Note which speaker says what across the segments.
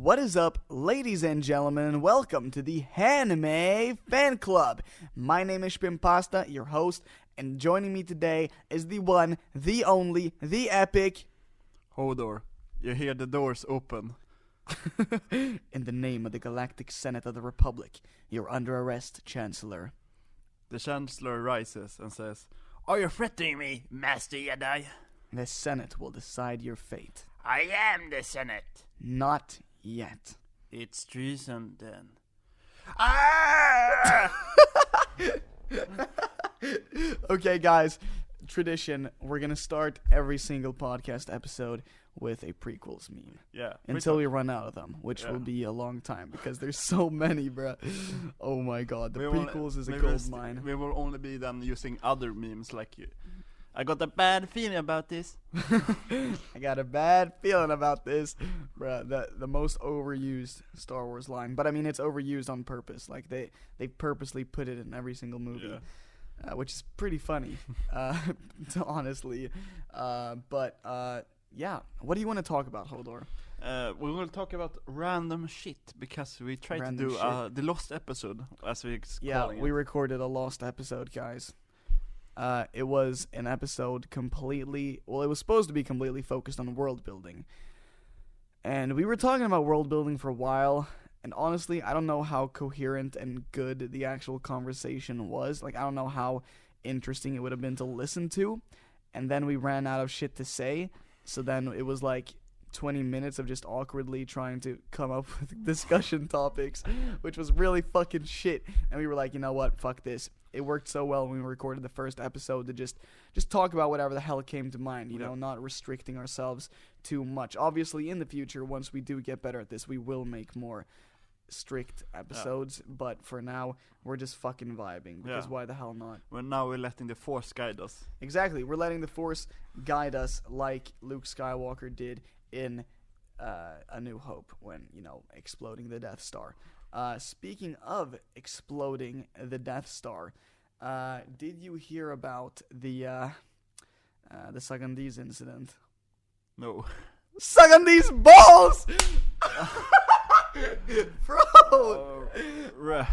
Speaker 1: What is up, ladies and gentlemen? Welcome to the Hanime Fan Club. My name is Shpimpasta, your host, and joining me today is the one, the only, the epic
Speaker 2: Hodor. You hear the doors open.
Speaker 1: In the name of the Galactic Senate of the Republic, you're under arrest, Chancellor.
Speaker 2: The Chancellor rises and says, "Are you threatening me, Master Jedi?"
Speaker 1: The Senate will decide your fate.
Speaker 2: "I am the Senate."
Speaker 1: Not yet.
Speaker 2: "It's treason then." Ah!
Speaker 1: Okay, guys, tradition, we're gonna start every single podcast episode with a prequels meme.
Speaker 2: Yeah.
Speaker 1: Until we run out of them, which
Speaker 2: Yeah.
Speaker 1: will be a long time, because there's so many, bruh. Oh my god, the
Speaker 2: We
Speaker 1: prequels is a
Speaker 2: we
Speaker 1: gold
Speaker 2: will
Speaker 1: mine.
Speaker 2: We will only be then using other memes like you. I got a bad feeling about this.
Speaker 1: I got a bad feeling about this, bruh. The most overused Star Wars line, but I mean it's overused on purpose. Like they purposely put it in every single movie, which is pretty funny, honestly. Yeah. What do you want to talk about, Hodor?
Speaker 2: We will talk about random shit because we tried
Speaker 1: Random
Speaker 2: to do the lost episode, as we calling
Speaker 1: We
Speaker 2: it.
Speaker 1: recorded a lost episode, guys. It was an episode completely, well, it was supposed to be completely focused on world building. And we were talking about world building for a while, and honestly, I don't know how coherent and good the actual conversation was. Like, I don't know how interesting it would have been to listen to. And then we ran out of shit to say, so then it was like 20 minutes of just awkwardly trying to come up with discussion topics, which was really fucking shit. And we were like, you know what, fuck this. It worked so well when we recorded the first episode to just talk about whatever the hell came to mind, you know, not restricting ourselves too much. Obviously, in the future, once we do get better at this, we will make more strict episodes, but for now, we're just fucking vibing, because why the hell not?
Speaker 2: We're letting the Force guide us.
Speaker 1: Exactly, we're letting the Force guide us like Luke Skywalker did in A New Hope when, you know, exploding the Death Star. Speaking of exploding the Death Star, did you hear about the Sagandis incident?
Speaker 2: No.
Speaker 1: Sagandis balls! Bro!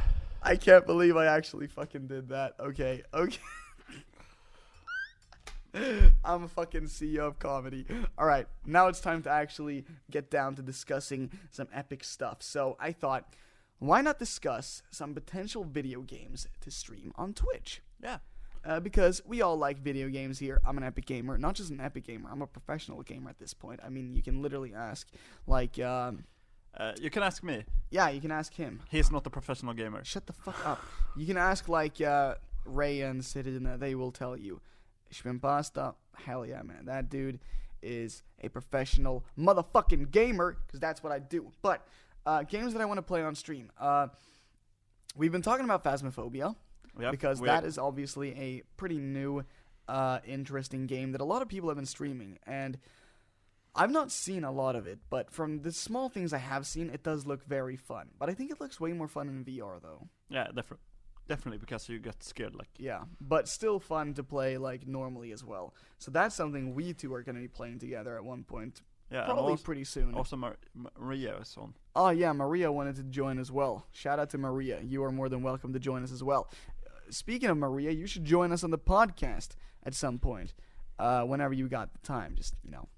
Speaker 1: I can't believe I actually fucking did that. Okay. I'm a fucking CEO of comedy. Alright, now it's time to actually get down to discussing some epic stuff. So I thought, why not discuss some potential video games to stream on Twitch?
Speaker 2: Yeah.
Speaker 1: Because we all like video games here. I'm an epic gamer. Not just an epic gamer, I'm a professional gamer at this point. I mean, you can literally ask, like,
Speaker 2: you can ask me.
Speaker 1: yeah, you can ask him.
Speaker 2: He's not a professional gamer.
Speaker 1: Shut the fuck up. You can ask, like, Ray and Sidina, they will tell you. Shpimpasta, hell yeah, man. That dude is a professional motherfucking gamer, because that's what I do. But, games that I want to play on stream. We've been talking about Phasmophobia, because that is obviously a pretty new, interesting game that a lot of people have been streaming, and I've not seen a lot of it, but from the small things I have seen, it does look very fun. But I think it looks way more fun in VR, though.
Speaker 2: Yeah, definitely, because you get scared, like.
Speaker 1: Yeah, but still fun to play, like, normally as well. So that's something we two are going to be playing together at one point.
Speaker 2: Yeah,
Speaker 1: probably pretty soon.
Speaker 2: Also, Maria is on.
Speaker 1: Oh, yeah, Maria wanted to join as well. Shout out to Maria. You are more than welcome to join us as well. Speaking of Maria, you should join us on the podcast at some point. Whenever you got the time, just, you know,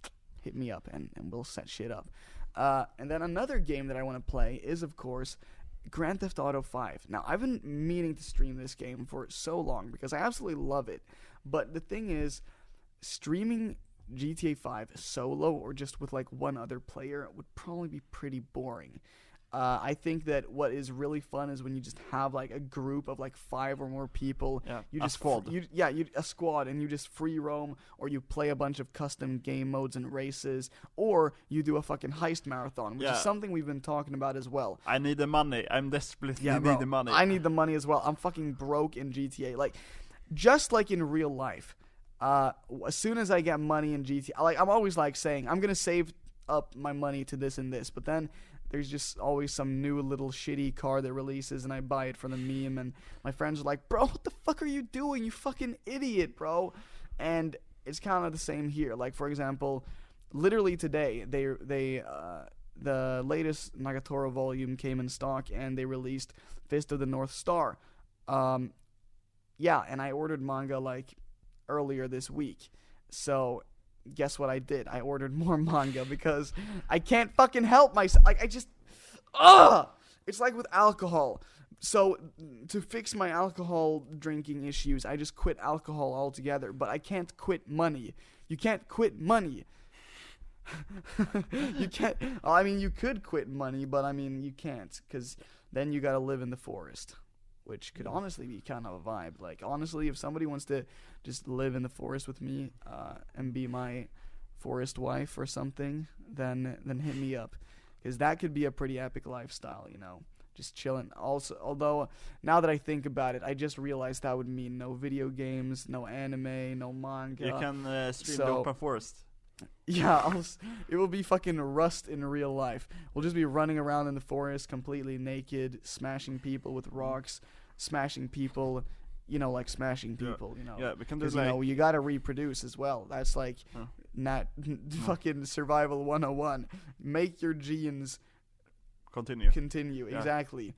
Speaker 1: hit me up and we'll set shit up. And then another game that I want to play is, of course, Grand Theft Auto 5. Now, I've been meaning to stream this game for so long because I absolutely love it. But the thing is, streaming GTA 5 solo or just with like one other player would probably be pretty boring. I think that what is really fun is when you just have like a group of like 5 or more people.
Speaker 2: Yeah,
Speaker 1: you
Speaker 2: a
Speaker 1: just
Speaker 2: squad.
Speaker 1: A squad, and you just free roam, or you play a bunch of custom game modes and races, or you do a fucking heist marathon, which is something we've been talking about as well.
Speaker 2: I need the money. I'm desperately
Speaker 1: bro,
Speaker 2: need the money.
Speaker 1: I need the money as well. I'm fucking broke in GTA. Like, just like in real life, as soon as I get money in GTA, like I'm always like saying I'm gonna save up my money to this and this, but then there's just always some new little shitty car that releases and I buy it for the meme, and my friends are like, bro, what the fuck are you doing, you fucking idiot, bro? And it's kind of the same here. Like, for example, literally today, they the latest Nagatoro volume came in stock, and they released Fist of the North Star. Yeah, and I ordered manga like earlier this week. So guess what I did? I ordered more manga because I can't fucking help myself. Like, I just, it's like with alcohol. So to fix my alcohol drinking issues, I just quit alcohol altogether. But I can't quit money. You can't quit money. You can't. I mean, you could quit money, but I mean, you can't, because then you gotta live in the forest, which could honestly be kind of a vibe. Like, honestly, if somebody wants to just live in the forest with me, and be my forest wife or something, then hit me up, because that could be a pretty epic lifestyle, you know, just chilling. Also, although now that I think about it, I just realized that would mean no video games, no anime, no manga.
Speaker 2: You can stream the open forest.
Speaker 1: Yeah, it will be fucking Rust in real life. We'll just be running around in the forest completely naked, smashing people with rocks, smashing people, you know, like smashing people, you know.
Speaker 2: Yeah, we can do
Speaker 1: like,
Speaker 2: you
Speaker 1: know, you gotta reproduce as well. That's like fucking survival 101. Make your genes continue. Yeah. Exactly.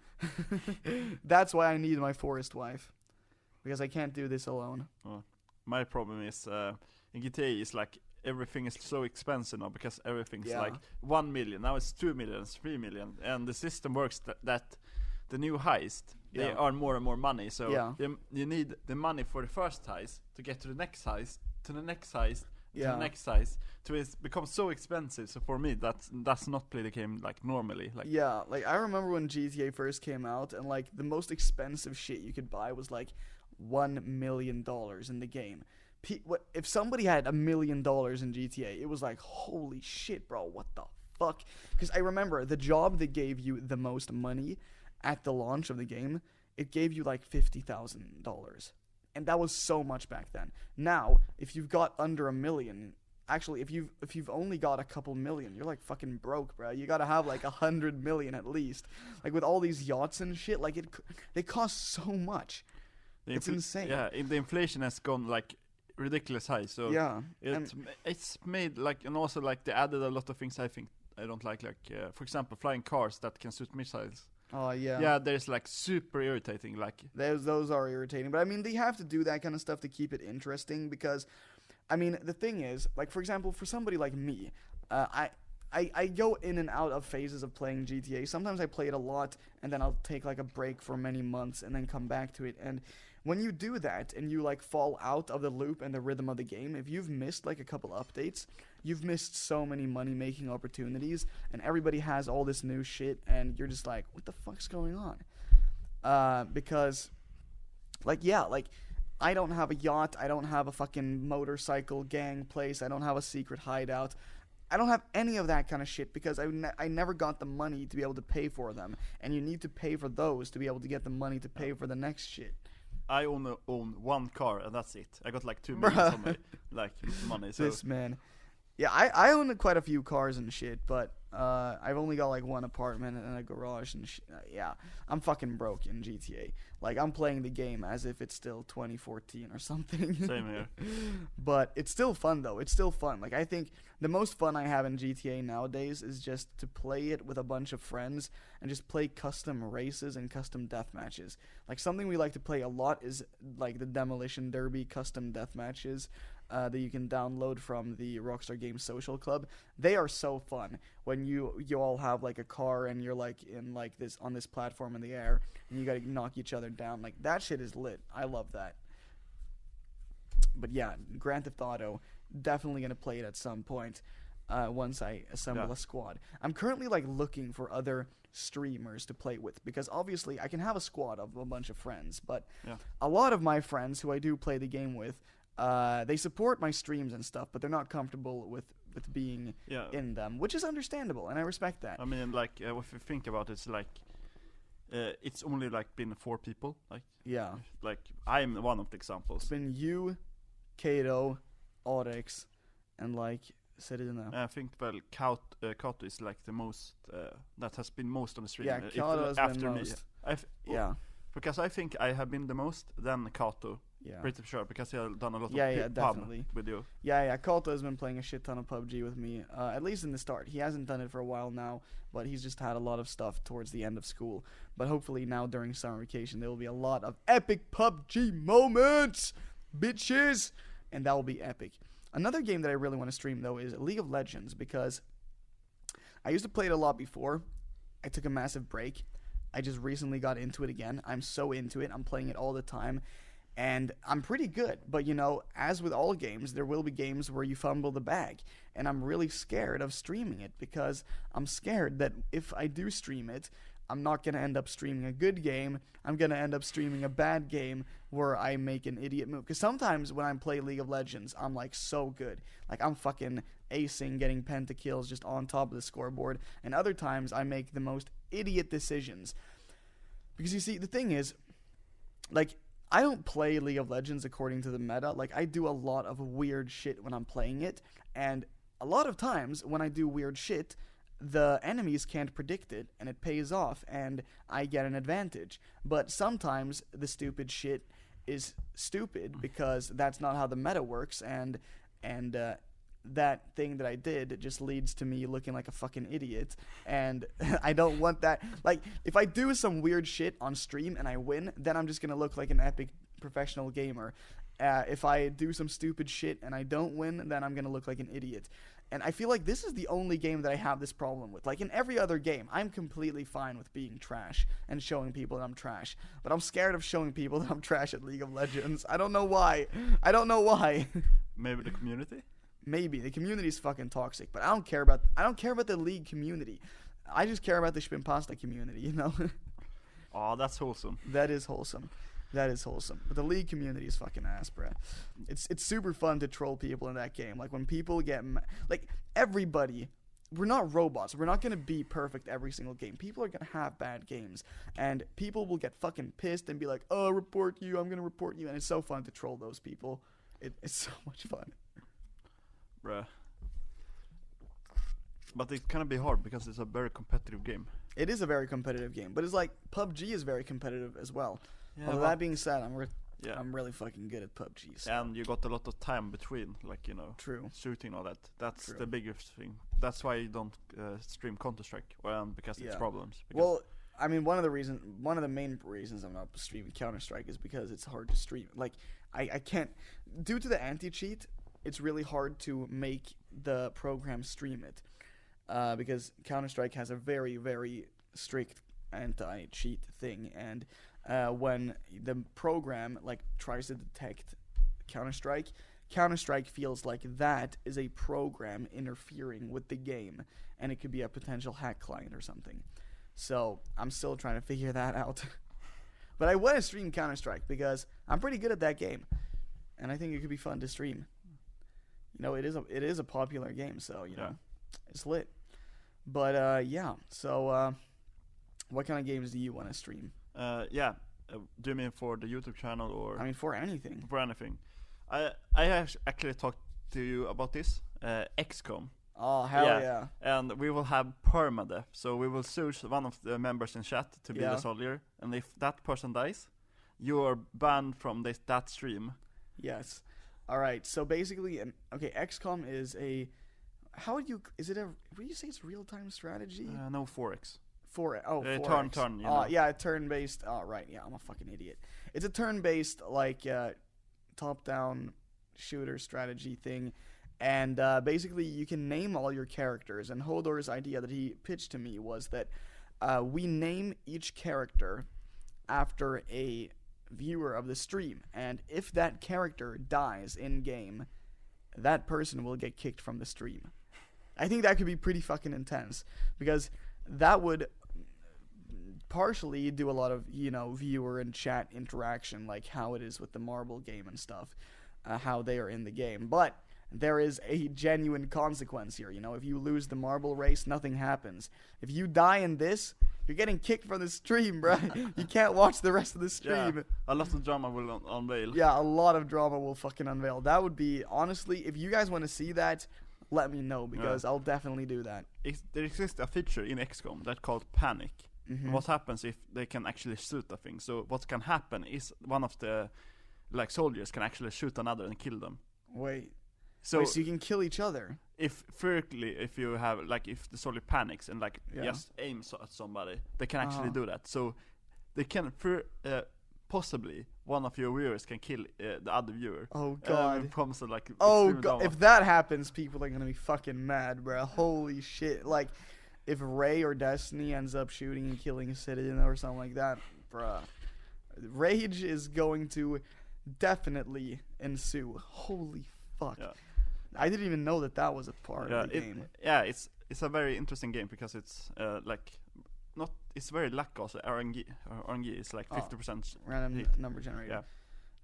Speaker 1: That's why I need my forest wife, because I can't do this alone.
Speaker 2: My problem is in GTA is like everything is so expensive now, because everything's like 1 million. Now it's 2 million, 3 million, and the system works that the new heist, they earn more and more money. So you need the money for the first heist to get to the next heist, to the next heist, to the next heist, to it become so expensive. So for me, that's not play the game like normally. Like
Speaker 1: like I remember when GTA first came out, and like the most expensive shit you could buy was like $1 million in the game. If somebody had $1 million in GTA, it was like, holy shit, bro, what the fuck? Because I remember the job that gave you the most money at the launch of the game, it gave you like $50,000, and that was so much back then. Now, if you've got under $1 million, actually, if you've only got a couple million, you're like fucking broke, bro. You gotta have like 100 million at least. Like with all these yachts and shit, like they cost so much. It's insane.
Speaker 2: Yeah, the inflation has gone like ridiculous high. So it's made like, and also like they added a lot of things I think I don't like for example flying cars that can shoot missiles.
Speaker 1: Oh yeah.
Speaker 2: Yeah, there's like super irritating. Like
Speaker 1: those are irritating, but I mean they have to do that kind of stuff to keep it interesting, because I mean the thing is, like for example for somebody like me, I go in and out of phases of playing GTA. Sometimes I play it a lot, and then I'll take like a break for many months and then come back to it. And when you do that and you like fall out of the loop and the rhythm of the game, if you've missed like a couple updates, you've missed so many money-making opportunities, and everybody has all this new shit, and you're just like, what the fuck's going on? Because, like, I don't have a yacht, I don't have a fucking motorcycle gang place, I don't have a secret hideout. I don't have any of that kind of shit, because I never got the money to be able to pay for them, and you need to pay for those to be able to get the money to pay for the next shit.
Speaker 2: I own one car, and that's it. I got like 2 million on my like money. So.
Speaker 1: This man. Yeah, I own quite a few cars and shit, but I've only got like one apartment and a garage and shit. Yeah, I'm fucking broke in GTA. Like, I'm playing the game as if it's still 2014 or something.
Speaker 2: Same here.
Speaker 1: But it's still fun, though. It's still fun. Like, I think the most fun I have in GTA nowadays is just to play it with a bunch of friends and just play custom races and custom death matches. Like, something we like to play a lot is like the Demolition Derby custom death matches. That you can download from the Rockstar Games Social Club. They are so fun when you all have like a car and you're like in like this on this platform in the air and you gotta knock each other down. Like, that shit is lit. I love that. But yeah, Grand Theft Auto, definitely gonna play it at some point once I assemble a squad. I'm currently like looking for other streamers to play with, because obviously I can have a squad of a bunch of friends, but a lot of my friends who I do play the game with, they support my streams and stuff, but they're not comfortable with being in them, which is understandable, and I respect that.
Speaker 2: I mean, like, if you think about it, it's like, it's only like been 4 people. Like I'm one of the examples.
Speaker 1: It's been you, Kato, Oryx, and like Serena.
Speaker 2: I think Kato is like the most that has been most on the stream.
Speaker 1: Yeah, Kato has been most.
Speaker 2: Because I think I have been the most, then Kato.
Speaker 1: Yeah.
Speaker 2: Pretty sure, because he has done a lot
Speaker 1: Yeah,
Speaker 2: of
Speaker 1: yeah,
Speaker 2: pub
Speaker 1: definitely.
Speaker 2: with you.
Speaker 1: Yeah, Koto has been playing a shit ton of PUBG with me, at least in the start. He hasn't done it for a while now, but he's just had a lot of stuff towards the end of school. But hopefully now during summer vacation, there will be a lot of epic PUBG moments, bitches, and that will be epic. Another game that I really want to stream, though, is League of Legends, because I used to play it a lot before. I took a massive break. I just recently got into it again. I'm so into it. I'm playing it all the time. And I'm pretty good, but as with all games, there will be games where you fumble the bag, and I'm really scared of streaming it, because I'm scared that if I do stream it, I'm not going to end up streaming a good game. I'm going to end up streaming a bad game where I make an idiot move. Because sometimes when I play League of Legends, I'm like so good. Like I'm fucking acing, getting pentakills just on top of the scoreboard. And other times I make the most idiot decisions. Because you see, the thing is, like, I don't play League of Legends according to the meta. Like, I do a lot of weird shit when I'm playing it, and a lot of times when I do weird shit, the enemies can't predict it, and it pays off, and I get an advantage. But sometimes the stupid shit is stupid because that's not how the meta works, and that thing that I did just leads to me looking like a fucking idiot, and I don't want that. Like, if I do some weird shit on stream and I win, then I'm just gonna look like an epic professional gamer. If I do some stupid shit and I don't win, then I'm gonna look like an idiot. And I feel like this is the only game that I have this problem with. Like, in every other game, I'm completely fine with being trash and showing people that I'm trash. But I'm scared of showing people that I'm trash at League of Legends. I don't know why.
Speaker 2: Maybe the community?
Speaker 1: Maybe. The community is fucking toxic, but I don't care about the League community. I just care about the Shpimpasta community,
Speaker 2: Oh, that's wholesome.
Speaker 1: That is wholesome. But the League community is fucking ass, bruh. It's super fun to troll people in that game. Like, when people get like, everybody, we're not robots. We're not gonna be perfect every single game. People are gonna have bad games, and people will get fucking pissed and be like, "Oh, report you. I'm gonna report you." And it's so fun to troll those people. It's so much fun.
Speaker 2: Bruh. But it can be hard because it's a very competitive game.
Speaker 1: It is a very competitive game, but it's like PUBG is very competitive as well.
Speaker 2: Yeah,
Speaker 1: Although that being said, I'm
Speaker 2: Yeah.
Speaker 1: I'm really fucking good at PUBG. So.
Speaker 2: And you got a lot of time between, like,
Speaker 1: True.
Speaker 2: shooting and all that. That's
Speaker 1: True.
Speaker 2: the biggest thing. That's why you don't stream Counter-Strike, because it's
Speaker 1: Yeah.
Speaker 2: problems. Because
Speaker 1: Well, I mean, one of the main reasons I'm not streaming Counter-Strike is because it's hard to stream. Like, I can't, due to the anti-cheat, it's really hard to make the program stream it. Because Counter-Strike has a very, very strict anti-cheat thing, and when the program tries to detect Counter-Strike feels like that is a program interfering with the game, and it could be a potential hack client or something. So I'm still trying to figure that out. But I want to stream Counter-Strike because I'm pretty good at that game, and I think it could be fun to stream. It is a popular game, so it's lit. But yeah. So what kind of games do you want to stream?
Speaker 2: Do you mean for the YouTube channel, or?
Speaker 1: I mean, for anything.
Speaker 2: For anything. I actually talked to you about this. XCOM.
Speaker 1: Oh, hell yeah.
Speaker 2: And we will have permadeath. So we will choose one of the members in chat to be the soldier. And if that person dies, you are banned from that stream.
Speaker 1: Yes. All right. So basically, XCOM is a... would you say it's real-time strategy?
Speaker 2: No, 4X.
Speaker 1: 4X.
Speaker 2: Turn.
Speaker 1: Yeah, turn-based. Oh, right. Yeah, I'm a fucking idiot. It's a turn-based, top-down shooter strategy thing. And basically, you can name all your characters. And Hodor's idea that he pitched to me was that we name each character after a viewer of the stream. And if that character dies in-game, that person will get kicked from the stream. I think that could be pretty fucking intense, because that would partially do a lot of, viewer and chat interaction, like how it is with the marble game and stuff, how they are in the game. But there is a genuine consequence here. If you lose the marble race, nothing happens. If you die in this, you're getting kicked from the stream, bro. You can't watch the rest of the stream.
Speaker 2: Yeah, a lot of drama will unveil.
Speaker 1: Yeah, a lot of drama will fucking unveil. That would be, honestly, if you guys want to see that, let me know, because I'll definitely do that.
Speaker 2: There exists a feature in XCOM that's called Panic.
Speaker 1: Mm-hmm.
Speaker 2: What happens if they can actually shoot a thing? So what can happen is one of the like soldiers can actually shoot another and kill them.
Speaker 1: Wait,
Speaker 2: So
Speaker 1: so you can kill each other?
Speaker 2: if you have like if the soldier panics and like
Speaker 1: Yeah.
Speaker 2: just aims at somebody, they can actually do that. So they can possibly one of your viewers can kill the other viewer.
Speaker 1: Oh god.
Speaker 2: From some, like,
Speaker 1: Oh
Speaker 2: extreme
Speaker 1: god.
Speaker 2: drama.
Speaker 1: If that happens, people are gonna be fucking mad, bro. Holy shit. Like, if Ray or Destiny ends up shooting and killing a citizen or something like that, bruh. Rage is going to definitely ensue. Holy fuck.
Speaker 2: Yeah.
Speaker 1: I didn't even know that was a part of the game.
Speaker 2: It's a very interesting game because it's it's very luck also. RNG is like 50%.
Speaker 1: Random
Speaker 2: hit.
Speaker 1: number generator.
Speaker 2: Yeah.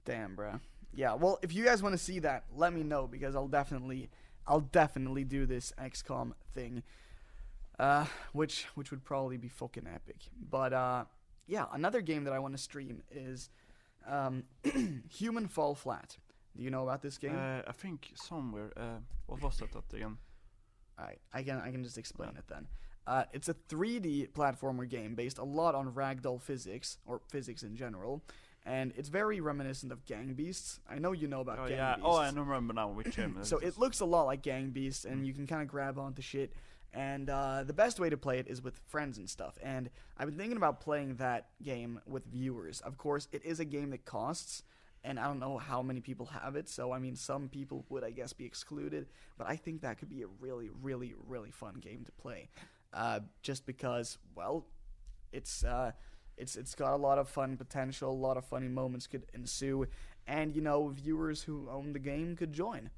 Speaker 1: Damn, bruh. Yeah, well, if you guys want to see that, let me know because I'll definitely do this XCOM thing. Which would probably be fucking epic. But yeah, another game that I want to stream is Human Fall Flat. Do you know about this game?
Speaker 2: I think somewhere. What was that again?
Speaker 1: Alright, I can just explain it then. It's a 3D platformer game based a lot on ragdoll physics, or physics in general, and it's very reminiscent of Gang Beasts. I know you know about Gang Beasts.
Speaker 2: Oh, I don't remember now which game.
Speaker 1: So it looks a lot like Gang Beasts, and you can kind of grab onto shit. And the best way to play it is with friends and stuff. And I've been thinking about playing that game with viewers. Of course, it is a game that costs, and I don't know how many people have it. So, I mean, some people would, I guess, be excluded. But I think that could be a really, really, really fun game to play. Just because, well, it's got a lot of fun potential. A lot of funny moments could ensue. And, you know, viewers who own the game could join.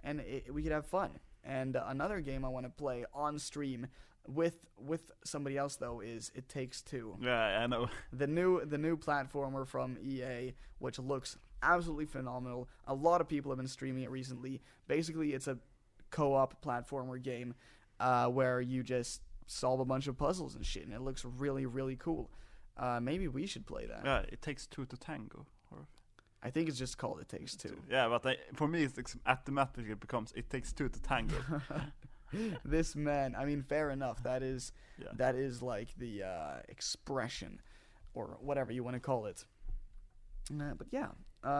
Speaker 1: And we could have fun. And another game I want to play on stream with somebody else though is It Takes Two.
Speaker 2: Yeah, I know.
Speaker 1: The new platformer from EA, which looks absolutely phenomenal. A lot of people have been streaming it recently. Basically, it's a co-op platformer game where you just solve a bunch of puzzles and shit, and it looks really, really cool. Maybe we should play that.
Speaker 2: Yeah, It Takes Two to Tango.
Speaker 1: I think it's just called It Takes Two.
Speaker 2: Yeah, but for me, it's automatically becomes It Takes Two to Tango.
Speaker 1: This man, I mean, fair enough. That is like the expression, or whatever you want to call it. But yeah,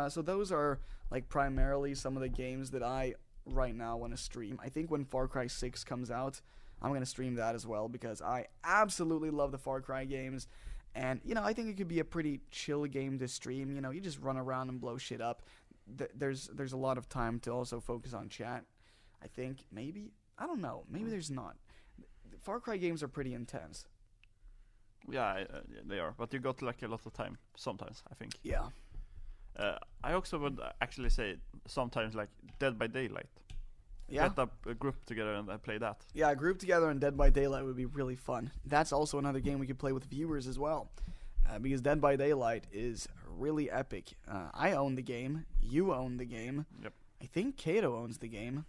Speaker 1: so those are like primarily some of the games that I right now want to stream. I think when Far Cry 6 comes out, I'm going to stream that as well because I absolutely love the Far Cry games. And, you know, I think it could be a pretty chill game to stream. You know, you just run around and blow shit up. There's a lot of time to also focus on chat. I think, maybe. I don't know. Maybe there's not. Far Cry games are pretty intense.
Speaker 2: Yeah, they are. But you got like a lot of time sometimes, I think.
Speaker 1: Yeah.
Speaker 2: I also would actually say sometimes like Dead by Daylight.
Speaker 1: Yeah.
Speaker 2: Get up a group together and play that.
Speaker 1: Yeah, group together in Dead by Daylight would be really fun. That's also another game we could play with viewers as well. Because Dead by Daylight is really epic. I own the game. You own the game.
Speaker 2: Yep.
Speaker 1: I think Kato owns the game.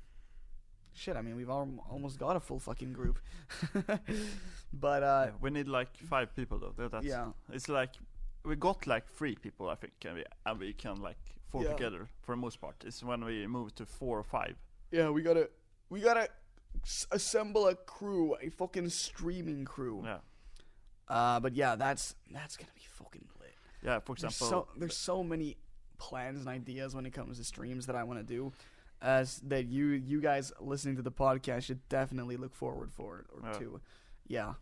Speaker 1: Shit, I mean, we've almost got a full fucking group. But,
Speaker 2: we need like 5 people though. That's,
Speaker 1: yeah.
Speaker 2: It's like, we got like 3 people, I think, and we can like 4 together for the most part. It's when we move to 4 or 5.
Speaker 1: Yeah, we gotta assemble a crew, a fucking streaming crew.
Speaker 2: Yeah.
Speaker 1: But yeah, that's gonna be fucking lit.
Speaker 2: Yeah, for example,
Speaker 1: there's so many plans and ideas when it comes to streams that I want to do, as that you guys listening to the podcast should definitely look forward for it or to. Yeah.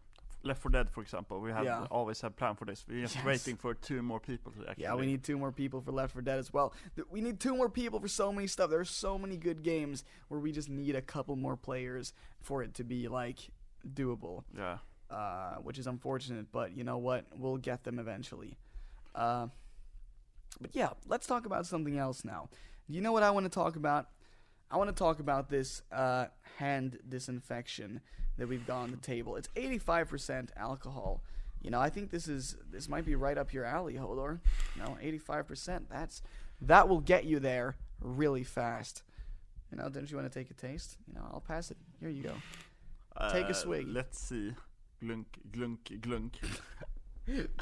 Speaker 2: Left 4 Dead, for example, we have always had plan for this. We're just waiting for 2 more people to actually.
Speaker 1: Yeah, we need 2 more people for Left 4 Dead as well. We need 2 more people for so many stuff. There's so many good games where we just need a couple more players for it to be like doable.
Speaker 2: Yeah.
Speaker 1: Which is unfortunate, but you know what? We'll get them eventually. But yeah, let's talk about something else now. You know what I want to talk about? I want to talk about this hand disinfection that we've got on the table. It's 85% alcohol. You know, I think this might be right up your alley, Hodor. You know, 85%. That will get you there really fast. You know, don't you want to take a taste? You know, I'll pass it. Here you go. Take a swig.
Speaker 2: Let's see. Glunk, glunk, glunk.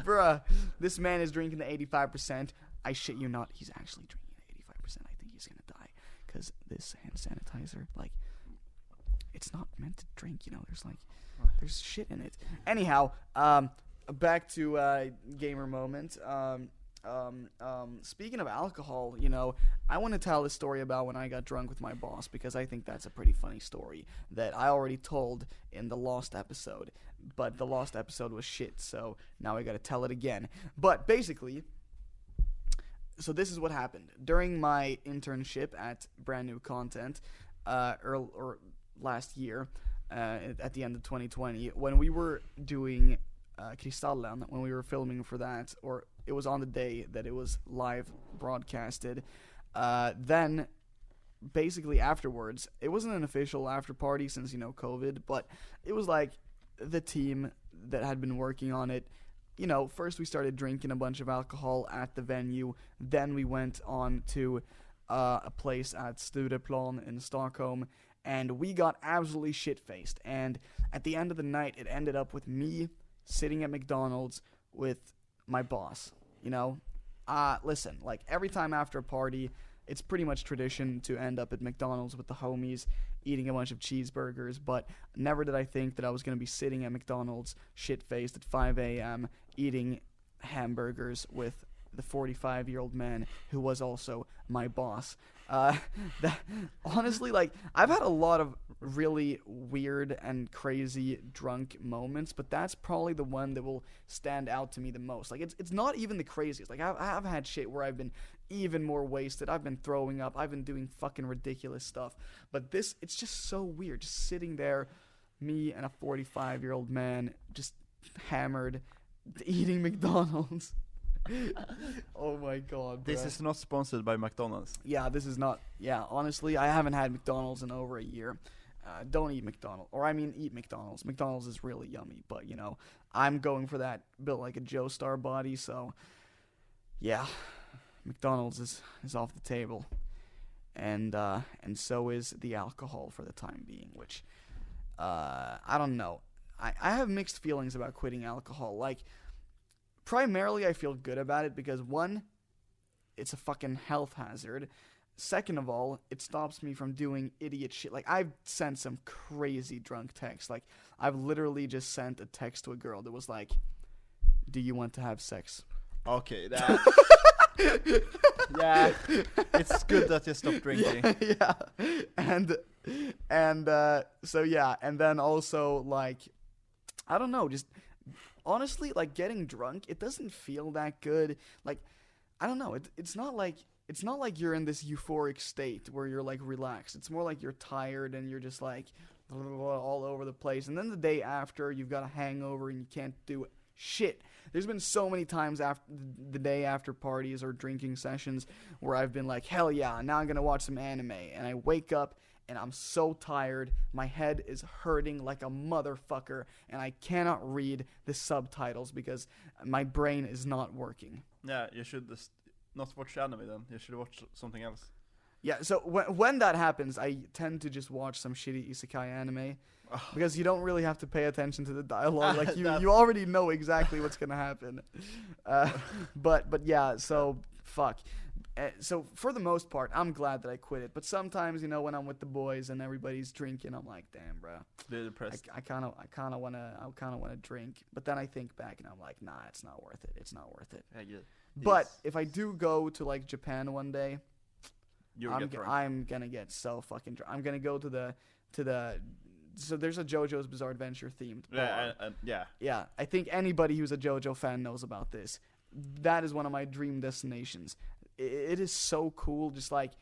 Speaker 1: Bruh, this man is drinking the 85%. I shit you not, he's actually drinking the 85%. I think he's gonna die. Because this hand sanitizer, like, it's not meant to drink, you know, there's shit in it. Anyhow, back to gamer moment. Speaking of alcohol, I want to tell the story about when I got drunk with my boss, because I think that's a pretty funny story that I already told in the lost episode, but the lost episode was shit, so now I gotta tell it again. But basically, so this is what happened. During my internship at Brand New Content, or last year, at the end of 2020, when we were doing Kristallen, when we were filming for that, or it was on the day that it was live broadcasted, then basically afterwards, it wasn't an official after party since, COVID, but it was like the team that had been working on it. First we started drinking a bunch of alcohol at the venue, then we went on to a place at Stureplan in Stockholm, and we got absolutely shit-faced, and at the end of the night, it ended up with me sitting at McDonald's with my boss. Listen, like every time after a party, it's pretty much tradition to end up at McDonald's with the homies, eating a bunch of cheeseburgers, but never did I think that I was going to be sitting at McDonald's, shit-faced at 5 a.m., eating hamburgers with the 45-year-old man who was also my boss. Honestly, like, I've had a lot of really weird and crazy drunk moments, but that's probably the one that will stand out to me the most. Like, it's not even the craziest. Like, I've had shit where I've been even more wasted. I've been throwing up. I've been doing fucking ridiculous stuff. But this, it's just so weird. Just sitting there, me and a 45-year-old man, just hammered, eating McDonald's. Oh my god, bro.
Speaker 2: This is not sponsored by McDonald's.
Speaker 1: Yeah, this is not. Yeah, honestly, I haven't had McDonald's in over a year. Don't eat McDonald's. Or, I mean, eat McDonald's. McDonald's is really yummy, but, I'm going for that built like a Joe Star body, so, yeah, McDonald's is off the table. And so is the alcohol for the time being, which, I don't know. I have mixed feelings about quitting alcohol. Like, primarily, I feel good about it because, one, it's a fucking health hazard. Second of all, it stops me from doing idiot shit. Like, I've sent some crazy drunk texts. Like, I've literally just sent a text to a girl that was like, "Do you want to have sex?"
Speaker 2: Okay, that... yeah, it's good that you stopped drinking.
Speaker 1: Yeah. And so, yeah. And then also, like, I don't know, just... honestly, like, getting drunk, it doesn't feel that good. Like, I don't know. It's not like you're in this euphoric state where you're, like, relaxed. It's more like you're tired and you're just, like, all over the place. And then the day after, you've got a hangover and you can't do shit. There's been so many times after the day after parties or drinking sessions where I've been like, hell yeah, now I'm going to watch some anime. And I wake up and I'm so tired, my head is hurting like a motherfucker, and I cannot read the subtitles because my brain is not working.
Speaker 2: Yeah, you should just not watch anime then. You should watch something else.
Speaker 1: Yeah, so when that happens, I tend to just watch some shitty isekai anime, because you don't really have to pay attention to the dialogue. Like, you already know exactly what's going to happen. But yeah, so, fuck. So for the most part, I'm glad that I quit it. But sometimes, when I'm with the boys and everybody's drinking, I'm like, damn, bro.
Speaker 2: They're depressed.
Speaker 1: I kind of wanna drink. But then I think back and I'm like, nah, it's not worth it. It's not worth it.
Speaker 2: Yeah, yeah.
Speaker 1: But if I do go to, like, Japan one day, I'm gonna get so fucking drunk. I'm gonna go to the so there's a JoJo's Bizarre Adventure themed bar. Yeah. I think anybody who's a JoJo fan knows about this. That is one of my dream destinations. It is so cool. Just like,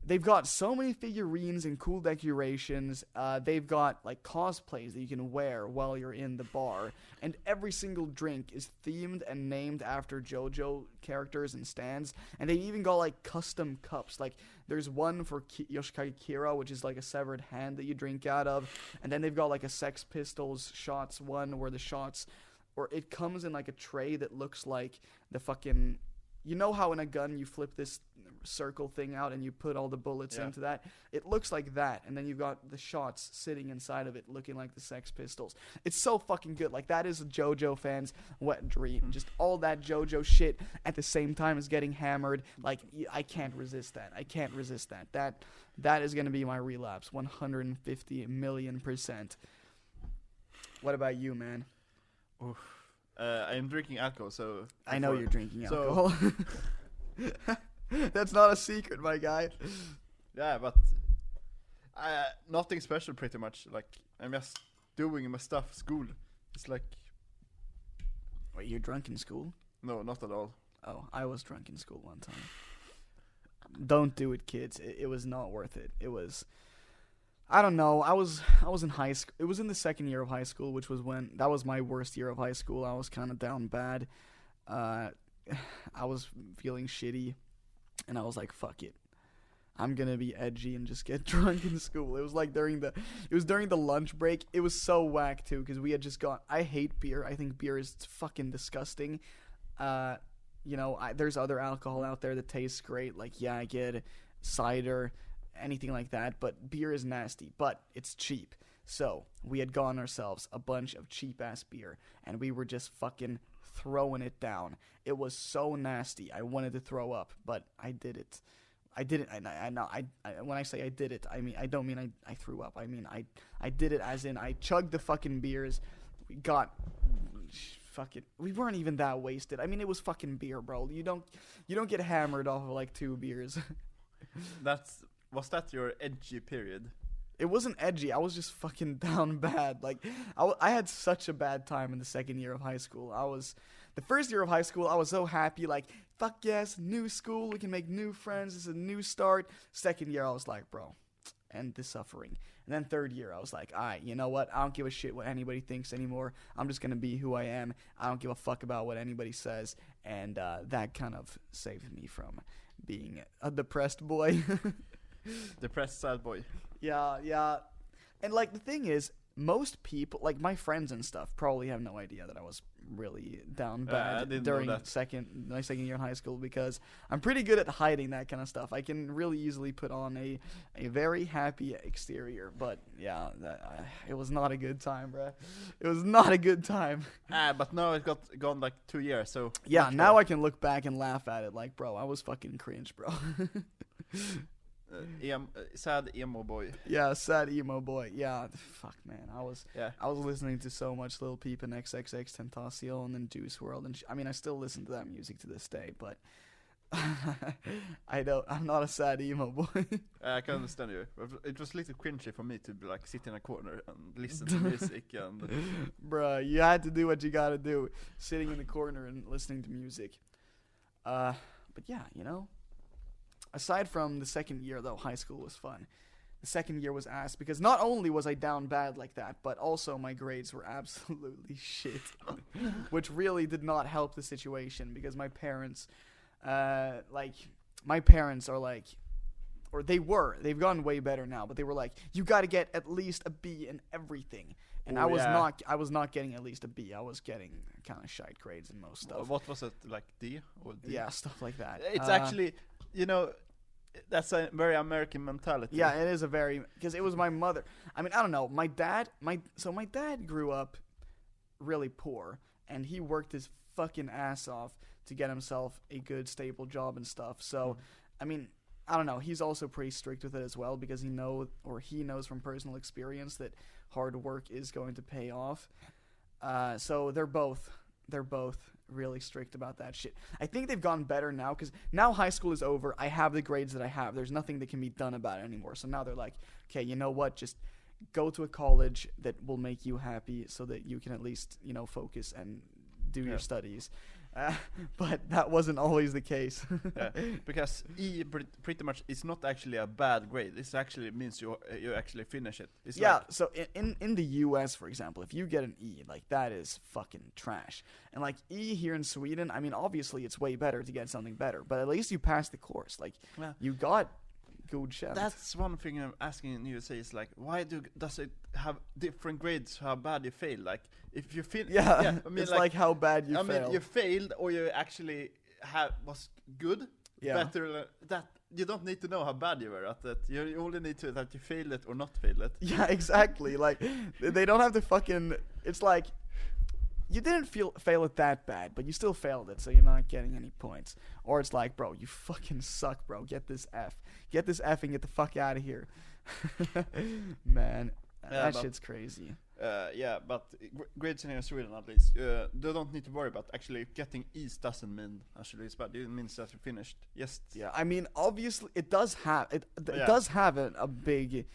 Speaker 1: they've got so many figurines and cool decorations. They've got, like, cosplays that you can wear while you're in the bar. And every single drink is themed and named after JoJo characters and stands. And they even got, like, custom cups. Like, there's one for Yoshikage Kira, which is, like, a severed hand that you drink out of. And then they've got, like, a Sex Pistols shots one where the shots... or it comes in, like, a tray that looks like the fucking... You know how in a gun you flip this circle thing out and you put all the bullets into that? It looks like that, and then you've got the shots sitting inside of it looking like the Sex Pistols. It's so fucking good. Like, that is a JoJo fan's wet dream. Just all that JoJo shit at the same time as getting hammered. Like, I can't resist that. That is going to be my relapse, 150 million %. What about you, man?
Speaker 2: Oof. I am drinking alcohol, so...
Speaker 1: I know you're drinking
Speaker 2: so-
Speaker 1: alcohol. That's not a secret, my guy.
Speaker 2: Yeah, but... nothing special, pretty much. Like, I'm just doing my stuff, school. It's like...
Speaker 1: Wait, you're drunk in school?
Speaker 2: No, not at all.
Speaker 1: Oh, I was drunk in school one time. Don't do it, kids. It was not worth it. It was... I don't know. I was in high school. It was in the second year of high school, which was when... That was my worst year of high school. I was kind of down bad. I was feeling shitty. And I was like, fuck it. I'm gonna be edgy and just get drunk in school. It was like during the lunch break. It was so whack too, because we had just gone. I hate beer. I think beer is fucking disgusting. There's other alcohol out there that tastes great, like I get cider, anything like that. But beer is nasty, but it's cheap. So we had gone ourselves a bunch of cheap ass beer, and we were just fucking throwing it down. It was so nasty. I wanted to throw up, but I did it. I did it. When I say I did it, I mean I don't mean I threw up. I mean I did it as in I chugged the fucking beers. We got fucking. We weren't even that wasted. I mean it was fucking beer, bro. You don't get hammered off of like 2 beers.
Speaker 2: Was that your edgy period?
Speaker 1: It wasn't edgy. I was just fucking down bad. Like I had such a bad time in the second year of high school. The first year of high school, I was so happy, like, fuck yes, new school, we can make new friends, it's a new start. Second year, I was like, bro, end the suffering. And then third year, I was like, alright, you know what, I don't give a shit what anybody thinks anymore. I'm just gonna be who I am. I don't give a fuck about what anybody says. And that kind of saved me from being a depressed boy.
Speaker 2: Depressed sad boy.
Speaker 1: Yeah. And, like, the thing is, most people, like my friends and stuff, probably have no idea that I was really down bad during my second year in high school, because I'm pretty good at hiding that kind of stuff. I can really easily put on a very happy exterior, but yeah, it was not a good time, bruh. It was not a good time.
Speaker 2: But now it gone like 2 years, so
Speaker 1: yeah, now I can look back and laugh at it like, bro, I was fucking cringe, bro.
Speaker 2: Sad emo boy.
Speaker 1: Yeah, sad emo boy. Yeah, fuck, man. I was listening to so much Lil Peep and XXX Tentacion and then Juice WRLD, and I mean, I still listen to that music to this day, but I'm not a sad emo boy.
Speaker 2: I can understand you. It was a little cringy for me to like sit in a corner and listen to music and.
Speaker 1: Bruh, you had to do what you gotta do, sitting in the corner and listening to music. But yeah, you know. Aside from the second year, though, high school was fun. The second year was ass because not only was I down bad like that, but also my grades were absolutely shit, which really did not help the situation because my parents, are like, or they've gotten way better now, but they were like, you got to get at least a B in everything. And I was not getting at least a B. I was getting kind of shite grades in most stuff.
Speaker 2: What was it, like D or D?
Speaker 1: Yeah, stuff like that.
Speaker 2: It's actually, you know, that's a very American mentality.
Speaker 1: Yeah, it is because it was my mother. I mean, I don't know. My dad grew up really poor, and he worked his fucking ass off to get himself a good, stable job and stuff. So, I mean, I don't know. He's also pretty strict with it as well because he knows from personal experience that hard work is going to pay off. So they're both really strict about that shit. I think they've gotten better now because now high school is over. I have the grades that I have. There's nothing that can be done about it anymore. So now they're like, okay, you know what? Just go to a college that will make you happy so that you can at least, you know, focus and do your studies. But that wasn't always the case.
Speaker 2: Because E pretty much is not actually a bad grade. This actually means you actually finish it. It's
Speaker 1: so in the US, for example, if you get an E, like that is fucking trash. And like E here in Sweden, I mean, obviously it's way better to get something better, but at least you passed the course. Like you got good chance.
Speaker 2: That's one thing I'm asking in USA is like, why does it have different grades how bad you fail? Like if you fail,
Speaker 1: I mean, it's like how bad you failed.
Speaker 2: I mean, you failed or you actually was good.
Speaker 1: Yeah.
Speaker 2: Better that you don't need to know how bad you were at it. You only need to that you failed it or not failed it.
Speaker 1: Yeah, exactly. Like they don't have to fucking. It's like you didn't fail it that bad, but you still failed it, so you're not getting any points. Or it's like, bro, you fucking suck, bro. Get this F and get the fuck out of here. Man, that shit's crazy.
Speaker 2: Yeah, but grades in Sweden at least, they don't need to worry about actually getting E's doesn't mean actually it's bad. It means that you finished. Yes.
Speaker 1: Yeah, I mean, obviously, it does have
Speaker 2: Yeah.
Speaker 1: does have a big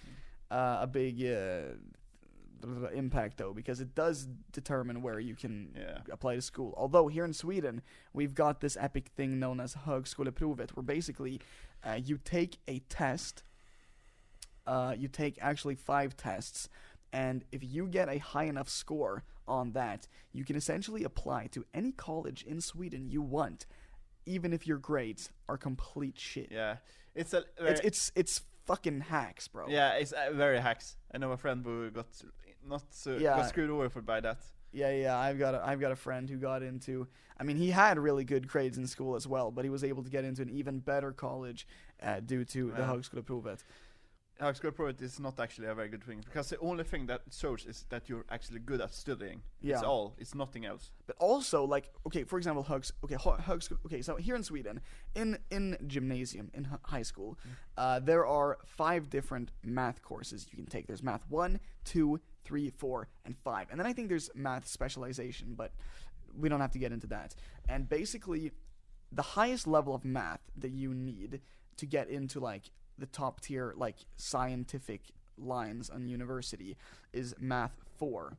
Speaker 1: impact though, because it does determine where you can apply to school. Although here in Sweden, we've got this epic thing known as högskoleprovet, where basically you take a test. You take actually 5 tests. And if you get a high enough score on that, you can essentially apply to any college in Sweden you want, even if your grades are complete shit.
Speaker 2: Yeah,
Speaker 1: it's fucking hacks, bro.
Speaker 2: Yeah, it's very hacks. I know a friend who got got screwed over by that.
Speaker 1: Yeah. I've got a friend who got into. I mean, he had really good grades in school as well, but he was able to get into an even better college due to the högskoleprovet.
Speaker 2: Högskoleprovet is not actually a very good thing, because the only thing that shows is that you're actually good at studying.
Speaker 1: Yeah.
Speaker 2: It's nothing else.
Speaker 1: But also, like, okay, for example, so here in Sweden, in gymnasium, in high school, there are 5 different math courses you can take. There's math 1, 2, 3, 4, and 5. And then I think there's math specialization, but we don't have to get into that. And basically, the highest level of math that you need to get into, like, the top tier, like, scientific lines on university is math 4.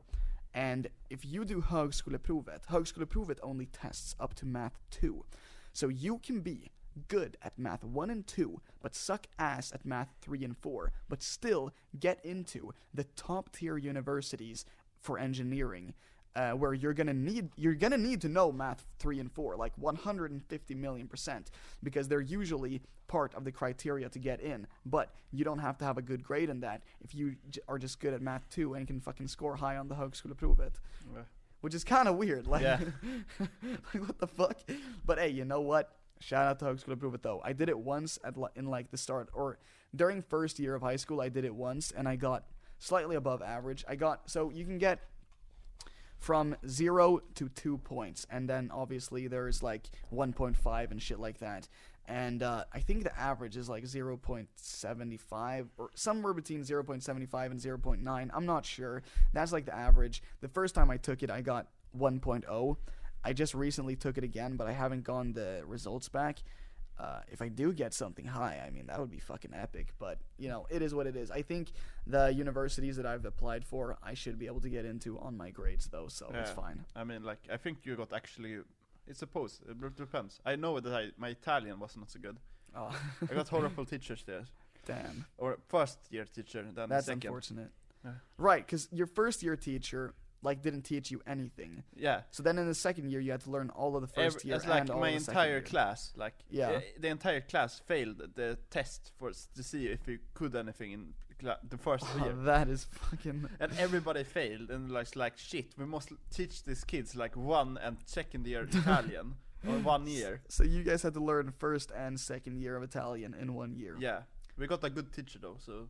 Speaker 1: And if you do högskoleprovet only tests up to math 2. So you can be good at math 1 and 2, but suck ass at math 3 and 4, but still get into the top tier universities for engineering, where you're gonna need to know math 3 and 4, like 150 million%, because they're usually part of the criteria to get in. But you don't have to have a good grade in that if you are just good at math 2 and can fucking score high on the högskoleprovet.
Speaker 2: Yeah.
Speaker 1: Which is kind of weird, like,
Speaker 2: yeah.
Speaker 1: like, what the fuck? But hey, you know what? Shout out to högskoleprovet though. I did it once in like the start, or during first year of high school. I did it once and I got slightly above average. So you can get from 0 to 2 points, and then obviously there's like 1.5 and shit like that. And I think the average is like 0.75 or somewhere between 0.75 and 0.9. I'm not sure. That's like the average. The first time I took it, I got 1.0. I just recently took it again, but I haven't gotten the results back. If I do get something high, I mean, that would be fucking epic. But, you know, it is what it is. I think the universities that I've applied for, I should be able to get into on my grades, though, so it's fine.
Speaker 2: I mean, like, I think you got actually... It's supposed. It depends. I know that my Italian was not so good.
Speaker 1: Oh.
Speaker 2: I got horrible teachers there.
Speaker 1: Damn.
Speaker 2: Or first year teacher, then
Speaker 1: that's
Speaker 2: second.
Speaker 1: Unfortunate.
Speaker 2: Yeah.
Speaker 1: Right, because your first year teacher, like, didn't teach you anything.
Speaker 2: Yeah.
Speaker 1: So then in the second year, you had to learn all of the first year
Speaker 2: it's like
Speaker 1: and all
Speaker 2: my
Speaker 1: of the second
Speaker 2: entire
Speaker 1: year.
Speaker 2: class. Like,
Speaker 1: yeah.
Speaker 2: The entire class failed the test to see if you could anything in the first year.
Speaker 1: That is fucking...
Speaker 2: And everybody failed, and like shit, we must teach these kids like 1 and second year Italian. Or 1 year.
Speaker 1: So you guys had to learn first and second year of Italian in 1 year.
Speaker 2: Yeah. We got a good teacher though, so...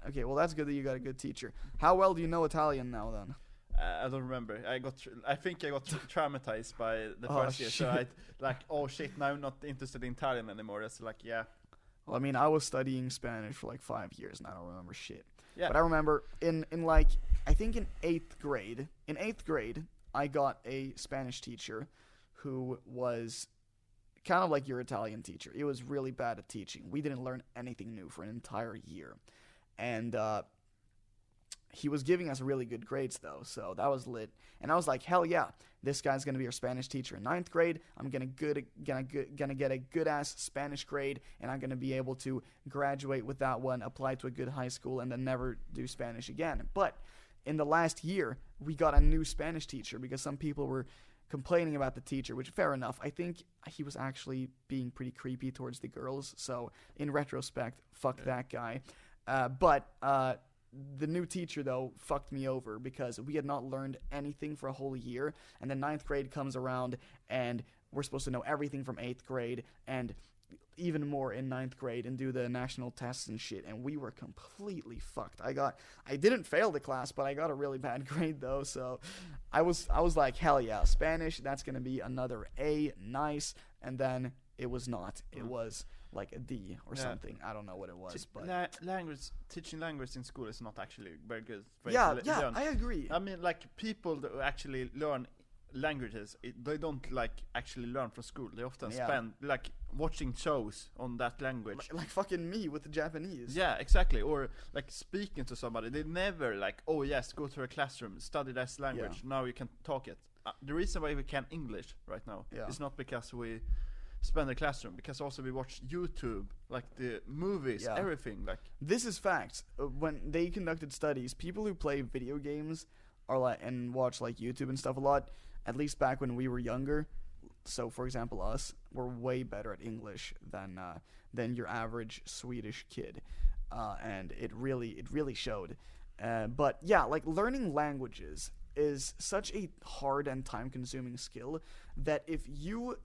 Speaker 1: Okay, well that's good that you got a good teacher. How well do you know Italian now then?
Speaker 2: I don't remember. I think I got traumatized by the first year.
Speaker 1: Shit.
Speaker 2: So oh shit, now I'm not interested in Italian anymore. It's like, yeah.
Speaker 1: Well, I mean, I was studying Spanish for like 5 years and I don't remember shit.
Speaker 2: Yeah.
Speaker 1: But I remember in like, I think in 8th grade, I got a Spanish teacher who was kind of like your Italian teacher. He was really bad at teaching. We didn't learn anything new for an entire year. And he was giving us really good grades, though, so that was lit. And I was like, hell yeah, this guy's going to be our Spanish teacher in 9th grade. I'm gonna get a good-ass Spanish grade, and I'm going to be able to graduate with that one, apply to a good high school, and then never do Spanish again. But in the last year, we got a new Spanish teacher because some people were complaining about the teacher, which fair enough. I think he was actually being pretty creepy towards the girls, so in retrospect, fuck that guy. But the new teacher, though, fucked me over because we had not learned anything for a whole year, and then 9th grade comes around, and we're supposed to know everything from 8th grade, and even more in 9th grade, and do the national tests and shit, and we were completely fucked. I didn't fail the class, but I got a really bad grade, though, so I was like, hell yeah, Spanish, that's gonna be another A, nice, and then it was not. It was like a D or something. I don't know what it was, but
Speaker 2: teaching language in school is not actually very good.
Speaker 1: Learn. I agree.
Speaker 2: I mean, like people that actually learn languages, they don't like actually learn from school. They often spend like watching shows on that language,
Speaker 1: like fucking me with the Japanese.
Speaker 2: Yeah, exactly. Or like speaking to somebody, they never like, oh yes, go to a classroom, study this language, now you can talk it. The reason why we can English right now is not because we spend the classroom, because also we watch YouTube, like the movies, everything. Like
Speaker 1: this is facts. When they conducted studies, people who play video games are like and watch like YouTube and stuff a lot, at least back when we were younger. So for example, us, we're way better at English than your average Swedish kid, and it really showed. But yeah, like learning languages is such a hard and time-consuming skill that if you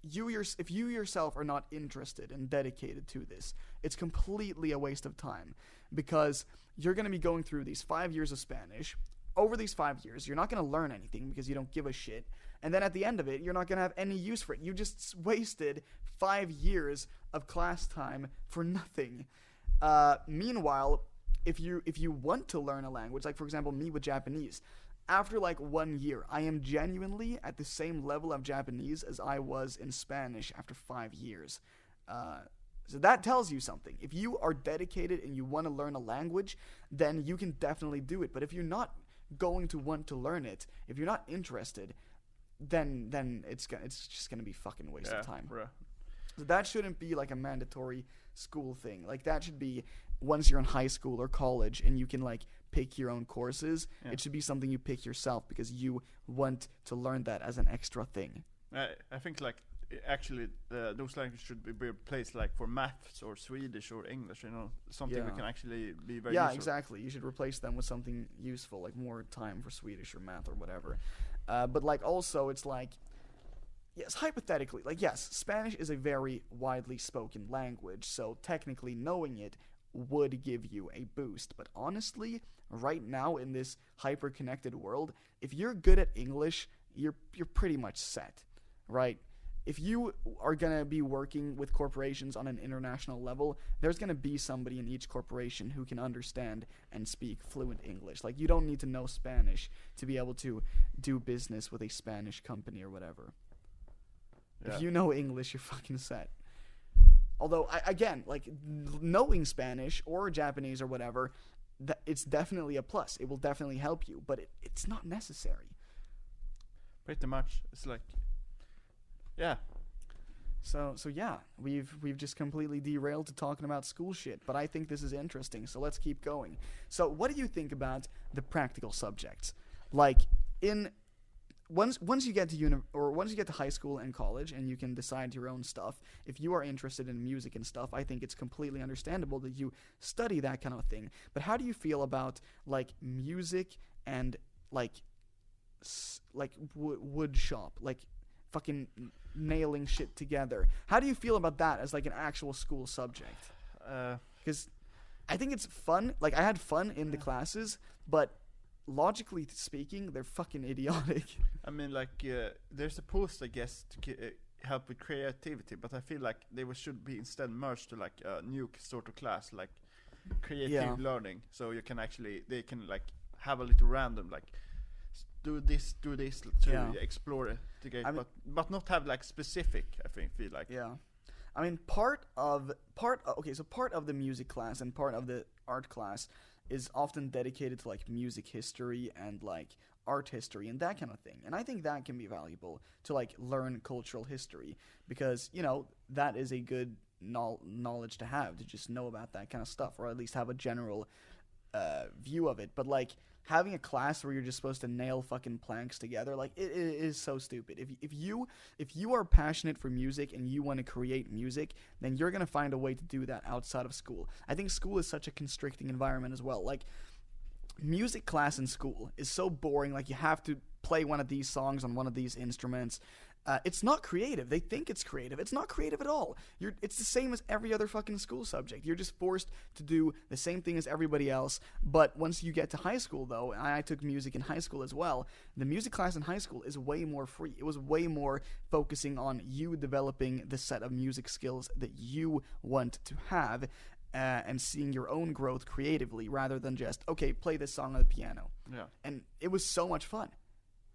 Speaker 1: yourself are not interested and dedicated to this, it's completely a waste of time, because you're going to be going through these 5 years of Spanish. Over these 5 years, you're not going to learn anything because you don't give a shit. And then at the end of it, you're not going to have any use for it. You just wasted 5 years of class time for nothing. Meanwhile, if you want to learn a language, like for example me with Japanese, after like 1 year, I am genuinely at the same level of Japanese as I was in Spanish after 5 years. So that tells you something. If you are dedicated and you want to learn a language, then you can definitely do it. But if you're not going to want to learn it, if you're not interested, then it's just gonna be fucking waste of time.
Speaker 2: Bruh.
Speaker 1: So that shouldn't be like a mandatory school thing. Like that should be once you're in high school or college and you can like pick your own courses. It should be something you pick yourself because you want to learn that as an extra thing.
Speaker 2: I think like actually those languages should be replaced like for maths or Swedish or English, something that can actually be very useful.
Speaker 1: Exactly. You should replace them with something useful, like more time for Swedish or math or whatever. But like also it's like, yes, hypothetically, like yes, Spanish is a very widely spoken language, so technically knowing it would give you a boost. But honestly, right now in this hyper-connected world, if you're good at English, you're pretty much set, right? If you are going to be working with corporations on an international level, there's going to be somebody in each corporation who can understand and speak fluent English. Like, you don't need to know Spanish to be able to do business with a Spanish company or whatever. Yeah. If you know English, you're fucking set. Although, again, like, knowing Spanish or Japanese or whatever, it's definitely a plus. It will definitely help you, but it's not necessary.
Speaker 2: Pretty much. It's like... Yeah.
Speaker 1: So yeah, we've just completely derailed to talking about school shit, but I think this is interesting, so let's keep going. So what do you think about the practical subjects? Like once you get to high school and college and you can decide your own stuff, if you are interested in music and stuff, I think it's completely understandable that you study that kind of thing. But how do you feel about like music and like wood shop, like fucking nailing shit together? How do you feel about that as like an actual school subject? Because I think it's fun. Like I had fun in the classes, but logically speaking, they're fucking idiotic.
Speaker 2: I mean, like they're supposed, I guess, to help with creativity, but I feel like they should be instead merged to like a new sort of class, like creative learning. So they can like have a little random like. Do this to explore it together, but not have like specific. I feel like
Speaker 1: I mean part of the music class and part of the art class is often dedicated to like music history and like art history and that kind of thing, and I think that can be valuable to like learn cultural history because that is a good knowledge to have, to just know about that kind of stuff, or at least have a general view of it. But like having a class where you're just supposed to nail fucking planks together, like it is so stupid. If you are passionate for music and you want to create music, then you're gonna find a way to do that outside of school. I think school is such a constricting environment as well. Like music class in school is so boring. Like you have to play one of these songs on one of these instruments. It's not creative. They think it's creative. It's not creative at all. It's the same as every other fucking school subject. You're just forced to do the same thing as everybody else. But once you get to high school, though, and I took music in high school as well, the music class in high school is way more free. It was way more focusing on you developing the set of music skills that you want to have, and seeing your own growth creatively rather than just, okay, play this song on the piano.
Speaker 2: Yeah.
Speaker 1: And it was so much fun.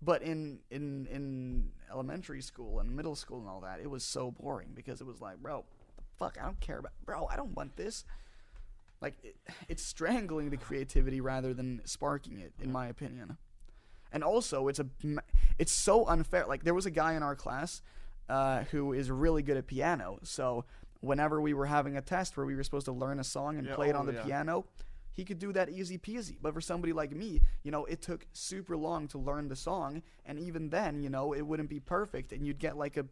Speaker 1: But in elementary school and middle school and all that, it was so boring because it was like, bro, the fuck, I don't care about, bro, I don't want this. Like, it's strangling the creativity rather than sparking it, in my opinion. And also, it's so unfair. Like, there was a guy in our class who is really good at piano. So whenever we were having a test where we were supposed to learn a song and play it on the piano, he could do that easy peasy. But for somebody like me, it took super long to learn the song, and even then, it wouldn't be perfect, and you'd get like a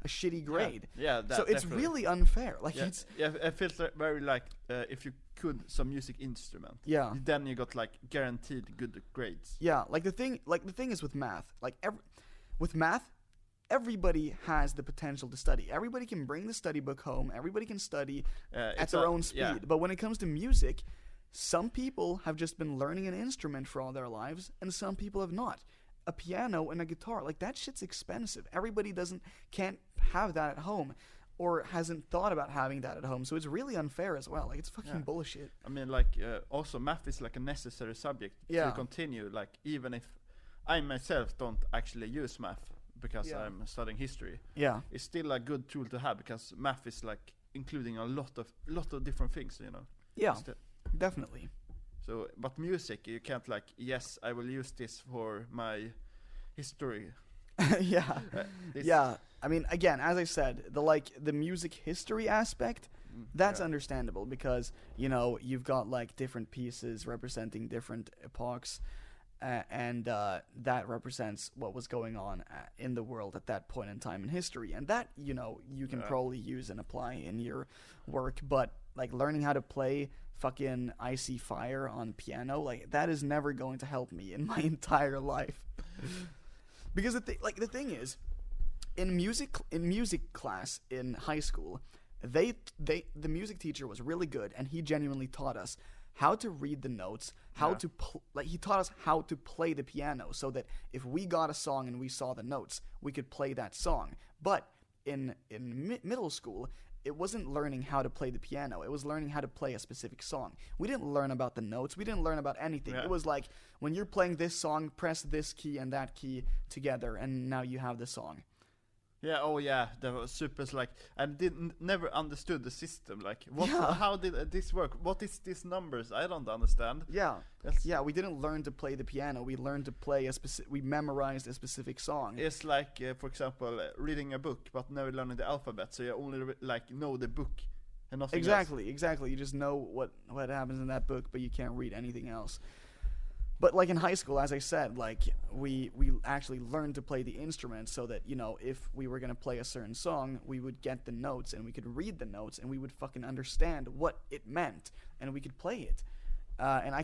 Speaker 1: shitty grade.
Speaker 2: Yeah,
Speaker 1: so it's
Speaker 2: definitely
Speaker 1: really unfair. Like
Speaker 2: it feels very like if you could some music instrument.
Speaker 1: Yeah.
Speaker 2: Then you got like guaranteed good grades.
Speaker 1: Yeah, like the thing is with math. Like with math, everybody has the potential to study. Everybody can bring the study book home. Everybody can study at their own speed. Yeah. But when it comes to music, some people have just been learning an instrument for all their lives, and some people have not. A piano and a guitar, like, that shit's expensive. Everybody can't have that at home, or hasn't thought about having that at home. So it's really unfair as well. Like, it's fucking bullshit.
Speaker 2: I mean, like, also math is like a necessary subject to continue. Like, even if I myself don't actually use math because I'm studying history. Yeah, it's still a good tool to have because math is like including a lot of different things.
Speaker 1: Yeah. Definitely.
Speaker 2: So, but music, you can't like, yes, I will use this for my history.
Speaker 1: Yeah. Yeah. I mean, again, as I said, the music history aspect, that's understandable because, you've got like different pieces representing different epochs, and that represents what was going on in the world at that point in time in history. And that, you can probably use and apply in your work, but like learning how to play fucking Icy Fire on piano, like, that is never going to help me in my entire life. Because the thing is, in music class in high school, the music teacher was really good, and he genuinely taught us how to read the notes, he taught us how to play the piano, so that if we got a song and we saw the notes, we could play that song. But in middle school, it wasn't learning how to play the piano. It was learning how to play a specific song. We didn't learn about the notes. We didn't learn about anything. It was like, when you're playing this song, press this key and that key together, and now you have the song.
Speaker 2: Yeah, oh yeah, that was super, like, I never understood the system, like, how did this work? What is these numbers? I don't understand.
Speaker 1: Yeah, we didn't learn to play the piano, we learned to play we memorized a specific song.
Speaker 2: It's like, for example, reading a book, but never learning the alphabet, so you only, know the book, and nothing else.
Speaker 1: Exactly, you just know what happens in that book, but you can't read anything else. But like in high school, as I said, like we actually learned to play the instrument so that, if we were going to play a certain song, we would get the notes and we could read the notes and we would fucking understand what it meant and we could play it. And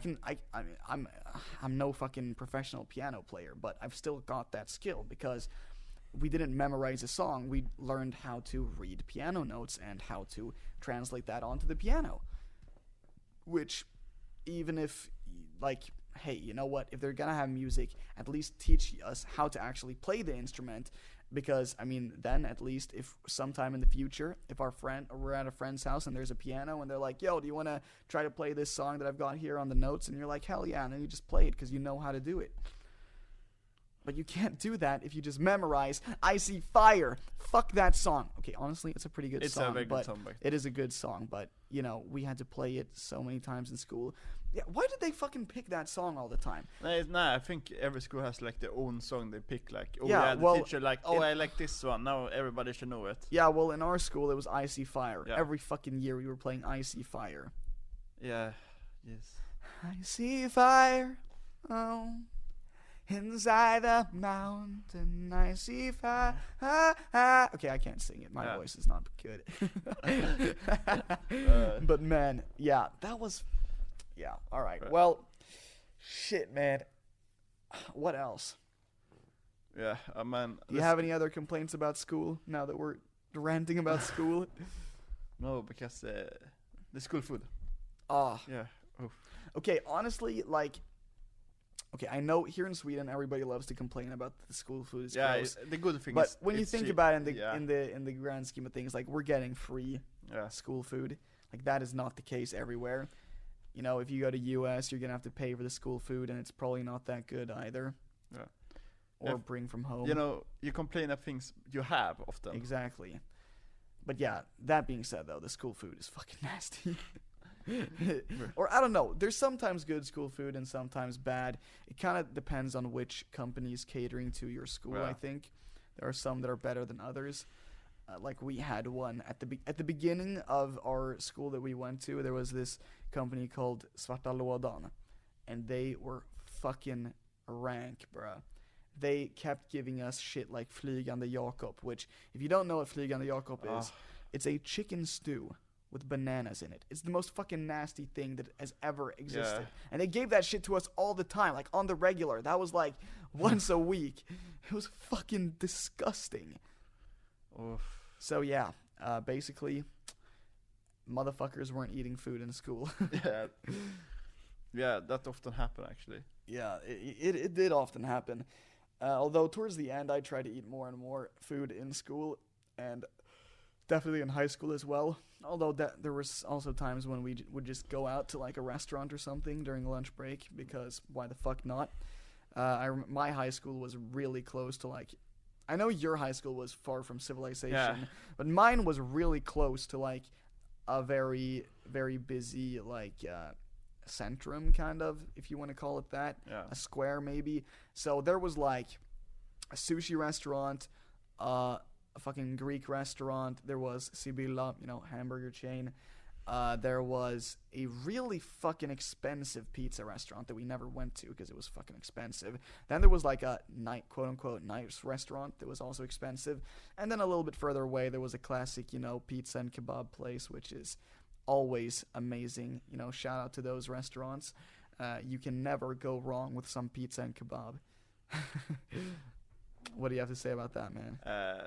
Speaker 1: I'm no fucking professional piano player, but I've still got that skill because we didn't memorize a song. We learned how to read piano notes and how to translate that onto the piano. Which, even if, like, hey, you know what? If they're gonna have music, at least teach us how to actually play the instrument, because I mean, then at least if sometime in the future, if we're at a friend's house and there's a piano and they're like, "Yo, do you want to try to play this song that I've got here on the notes?" and you're like, "Hell yeah!" and then you just play it because you know how to do it. But you can't do that if you just memorize "Icy Fire." Fuck that song. Okay, honestly, it's a pretty good song. It's a very good song, but it is a good song. But we had to play it so many times in school. Yeah, why did they fucking pick that song all the time?
Speaker 2: Nah, I think every school has like their own song they pick. Like, the teacher I like this one. Now everybody should know it. Yeah,
Speaker 1: well, in our school it was "Icy Fire." Yeah. Every fucking year we were playing "Icy Fire."
Speaker 2: Yeah. Yes.
Speaker 1: Icy fire. Oh. Inside the mountain, I see fire. Okay, I can't sing it. My voice is not good. But man, that was... Yeah, alright. Well, shit, man. What else?
Speaker 2: Yeah, man.
Speaker 1: Do you have any other complaints about school now that we're ranting about school?
Speaker 2: No, because the school food.
Speaker 1: Ah.
Speaker 2: Yeah. Oof.
Speaker 1: Okay, honestly, like, okay, I know here in Sweden everybody loves to complain about the school food is gross.
Speaker 2: The good thing
Speaker 1: But
Speaker 2: is,
Speaker 1: when you think
Speaker 2: cheap.
Speaker 1: about it in the grand scheme of things, like, we're getting free
Speaker 2: Yeah.
Speaker 1: school food. Like, that is not the case everywhere. You know, if you go to US, you're gonna have to pay for the school food, and it's probably not that good either.
Speaker 2: Yeah.
Speaker 1: Or bring from home.
Speaker 2: You know, you complain of things you have often.
Speaker 1: Exactly. But yeah, that being said, though, the school food is fucking nasty. Or I don't know. There's sometimes good school food and sometimes bad. It kind of depends on which company is catering to your school.
Speaker 2: Yeah.
Speaker 1: I think there are some that are better than others. Like we had one at the beginning of our school that we went to. There was this company called Svarta Lådan, and they were fucking rank, bruh. They kept giving us shit like Flygande Jakob, which, if you don't know what Flygande Jakob is, it's a chicken stew with bananas in it. It's the most fucking nasty thing that has ever existed.
Speaker 2: Yeah.
Speaker 1: And they gave that shit to us all the time, like on the regular. That was like once a week. It was fucking disgusting.
Speaker 2: Oof.
Speaker 1: So yeah, basically, motherfuckers weren't eating food in school.
Speaker 2: Yeah. Yeah, that often happened actually.
Speaker 1: Yeah, it did often happen. Although towards the end, I tried to eat more and more food in school, and definitely in high school as well. Although there was also times when we would just go out to like a restaurant or something during lunch break, because why the fuck not? My high school was really close to like, I know your high school was far from civilization, but mine was really close to like a very, very busy like centrum, kind of, if you want to call it that.
Speaker 2: Yeah.
Speaker 1: A square maybe. So there was like a sushi restaurant, a fucking Greek restaurant. There was Sibylla, hamburger chain. There was a really fucking expensive pizza restaurant that we never went to because it was fucking expensive. Then there was like a quote unquote nice restaurant that was also expensive. And then a little bit further away there was a classic, pizza and kebab place, which is always amazing. Shout out to those restaurants. You can never go wrong with some pizza and kebab. What do you have to say about that, man?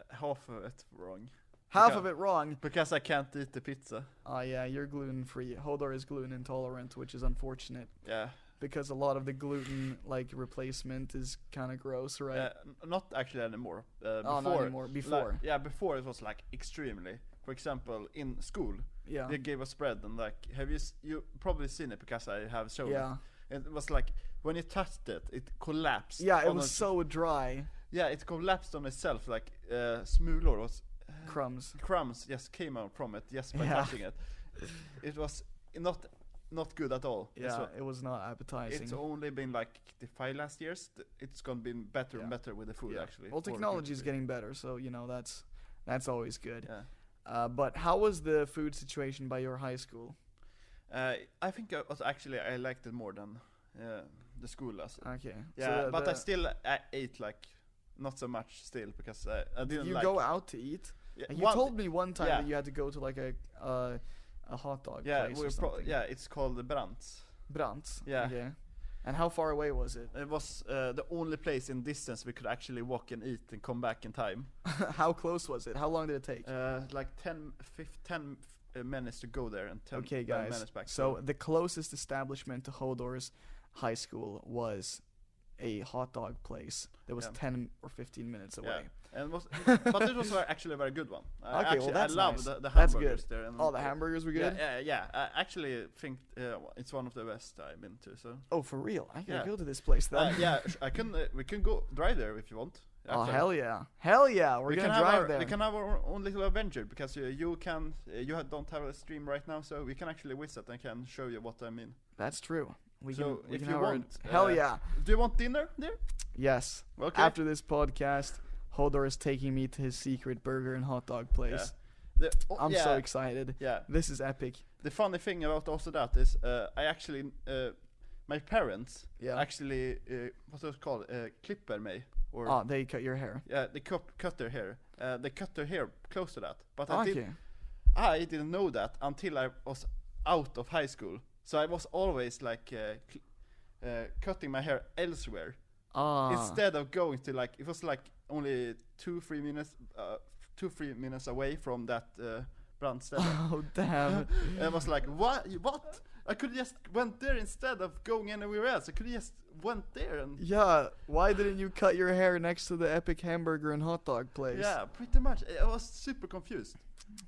Speaker 2: Half of it wrong.
Speaker 1: Half of it wrong.
Speaker 2: Because I can't eat the pizza.
Speaker 1: Oh yeah, you're gluten free. Hodor is gluten intolerant, which is unfortunate.
Speaker 2: Yeah.
Speaker 1: Because a lot of the gluten replacement is kind of gross, right?
Speaker 2: Not actually anymore.
Speaker 1: Not anymore. Before.
Speaker 2: Before it was like extremely. For example, in school,
Speaker 1: Yeah.
Speaker 2: they gave us bread and like, have you probably seen it because I have shown
Speaker 1: Yeah.
Speaker 2: it. It was like when you touched it, it collapsed.
Speaker 1: Yeah, it was so dry.
Speaker 2: Yeah, it collapsed on itself like smulor was.
Speaker 1: Crumbs
Speaker 2: just came out from it just by
Speaker 1: Yeah.
Speaker 2: touching it. It was not good at all.
Speaker 1: Yeah, it was not appetizing.
Speaker 2: It's only been like the 5 last years. It's gonna be better and better with the food actually.
Speaker 1: Well, technology is getting better, so that's always good.
Speaker 2: Yeah.
Speaker 1: But how was the food situation by your high school?
Speaker 2: I think I liked it more than the school lesson.
Speaker 1: Okay.
Speaker 2: Yeah, but I still ate like not so much still because I didn't.
Speaker 1: You
Speaker 2: like
Speaker 1: go out to eat?
Speaker 2: Yeah,
Speaker 1: And you told me one time that you had to go to like a hot dog place or something.
Speaker 2: It's called the Brandts.
Speaker 1: Brandts.
Speaker 2: Yeah.
Speaker 1: Okay. And how far away was it?
Speaker 2: It was the only place in distance we could actually walk and eat and come back in time.
Speaker 1: How close was it? How long did it take?
Speaker 2: Like 10 minutes to go there and 10 minutes back.
Speaker 1: So the closest establishment to Hodor's high school was a hot dog place that was 10 or 15 minutes away.
Speaker 2: Yeah. And but it was actually a very good one.
Speaker 1: I love
Speaker 2: nice. the
Speaker 1: that's
Speaker 2: hamburgers
Speaker 1: good.
Speaker 2: there. And
Speaker 1: the hamburgers were good?
Speaker 2: Yeah. I actually think it's one of the best I've been to. So.
Speaker 1: Oh, for real? I gotta go to this place then.
Speaker 2: We can go drive there if you want.
Speaker 1: Oh, hell yeah. Hell yeah, we're gonna drive there.
Speaker 2: We can have our own little adventure, because you don't have a stream right now, so we can actually visit and can show you what I mean.
Speaker 1: That's true. We
Speaker 2: if
Speaker 1: can
Speaker 2: you want,
Speaker 1: hell yeah.
Speaker 2: Do you want dinner there?
Speaker 1: Yes.
Speaker 2: Okay.
Speaker 1: After this podcast, Hodor is taking me to his secret burger and hot dog place.
Speaker 2: Yeah.
Speaker 1: I'm so excited.
Speaker 2: Yeah.
Speaker 1: This is epic.
Speaker 2: The funny thing about also that is, I actually, my parents actually, what was it called, klipper mig.
Speaker 1: Or they cut your hair.
Speaker 2: Yeah, they cut their hair. They cut their hair close to that. But I didn't know that until I was out of high school. So I was always like cutting my hair elsewhere. instead of going to like, it was like only 2-3 minutes away from that brandställe.
Speaker 1: Oh damn!
Speaker 2: And I was like, what? I could just went there instead of going anywhere else. I could just went there and
Speaker 1: Yeah, why didn't you cut your hair next to the epic hamburger and hot dog place?
Speaker 2: yeah, pretty much. I was super confused.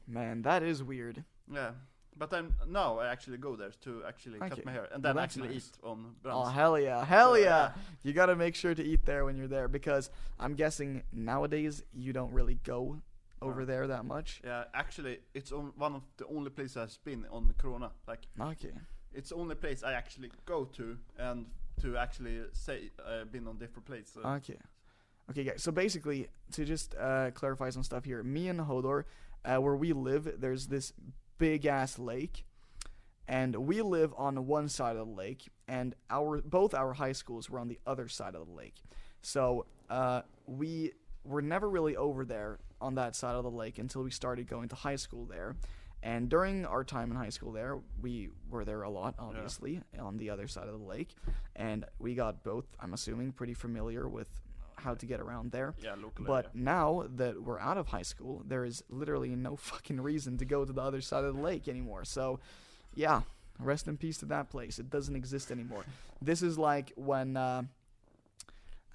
Speaker 1: Man, that is weird.
Speaker 2: Yeah, but now I actually go there to actually
Speaker 1: Okay.
Speaker 2: cut my hair and
Speaker 1: Well,
Speaker 2: then
Speaker 1: that's
Speaker 2: actually
Speaker 1: nice.
Speaker 2: eat on
Speaker 1: Oh
Speaker 2: Brands.
Speaker 1: hell yeah, hell yeah! You gotta make sure to eat there when you're there, because I'm guessing nowadays you don't really go over
Speaker 2: No.
Speaker 1: there that much.
Speaker 2: Yeah, actually, it's one of the only places I've been on Corona. Like,
Speaker 1: Okay.
Speaker 2: it's the only place I actually go to and to actually say I've been on different places.
Speaker 1: Okay. Okay, guys. So basically, to just clarify some stuff here, me and Hodor, where we live, there's this big ass lake, and we live on one side of the lake, and both our high schools were on the other side of the lake. So we were never really over there on that side of the lake until we started going to high school there. And during our time in high school there, we were there a lot, obviously, on the other side of the lake. And we got both, I'm assuming, pretty familiar with how to get around there.
Speaker 2: Yeah, locally.
Speaker 1: But now that we're out of high school, there is literally no fucking reason to go to the other side of the lake anymore. So, yeah, rest in peace to that place. It doesn't exist anymore. This is like when...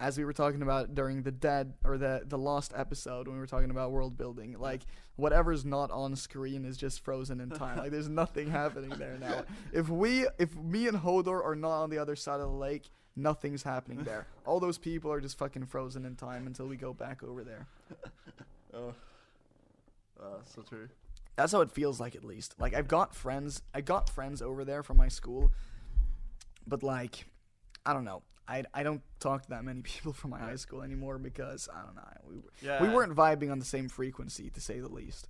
Speaker 1: as we were talking about during the Lost episode when we were talking about world building, like whatever's not on screen is just frozen in time. Like there's nothing happening there now. If me and Hodor are not on the other side of the lake, nothing's happening there. All those people are just fucking frozen in time until we go back over there.
Speaker 2: Oh, so true.
Speaker 1: That's how it feels like, at least. Like I got friends over there from my school, but like I don't know. I don't talk to that many people from my high school anymore because, I don't know, we weren't vibing on the same frequency, to say the least.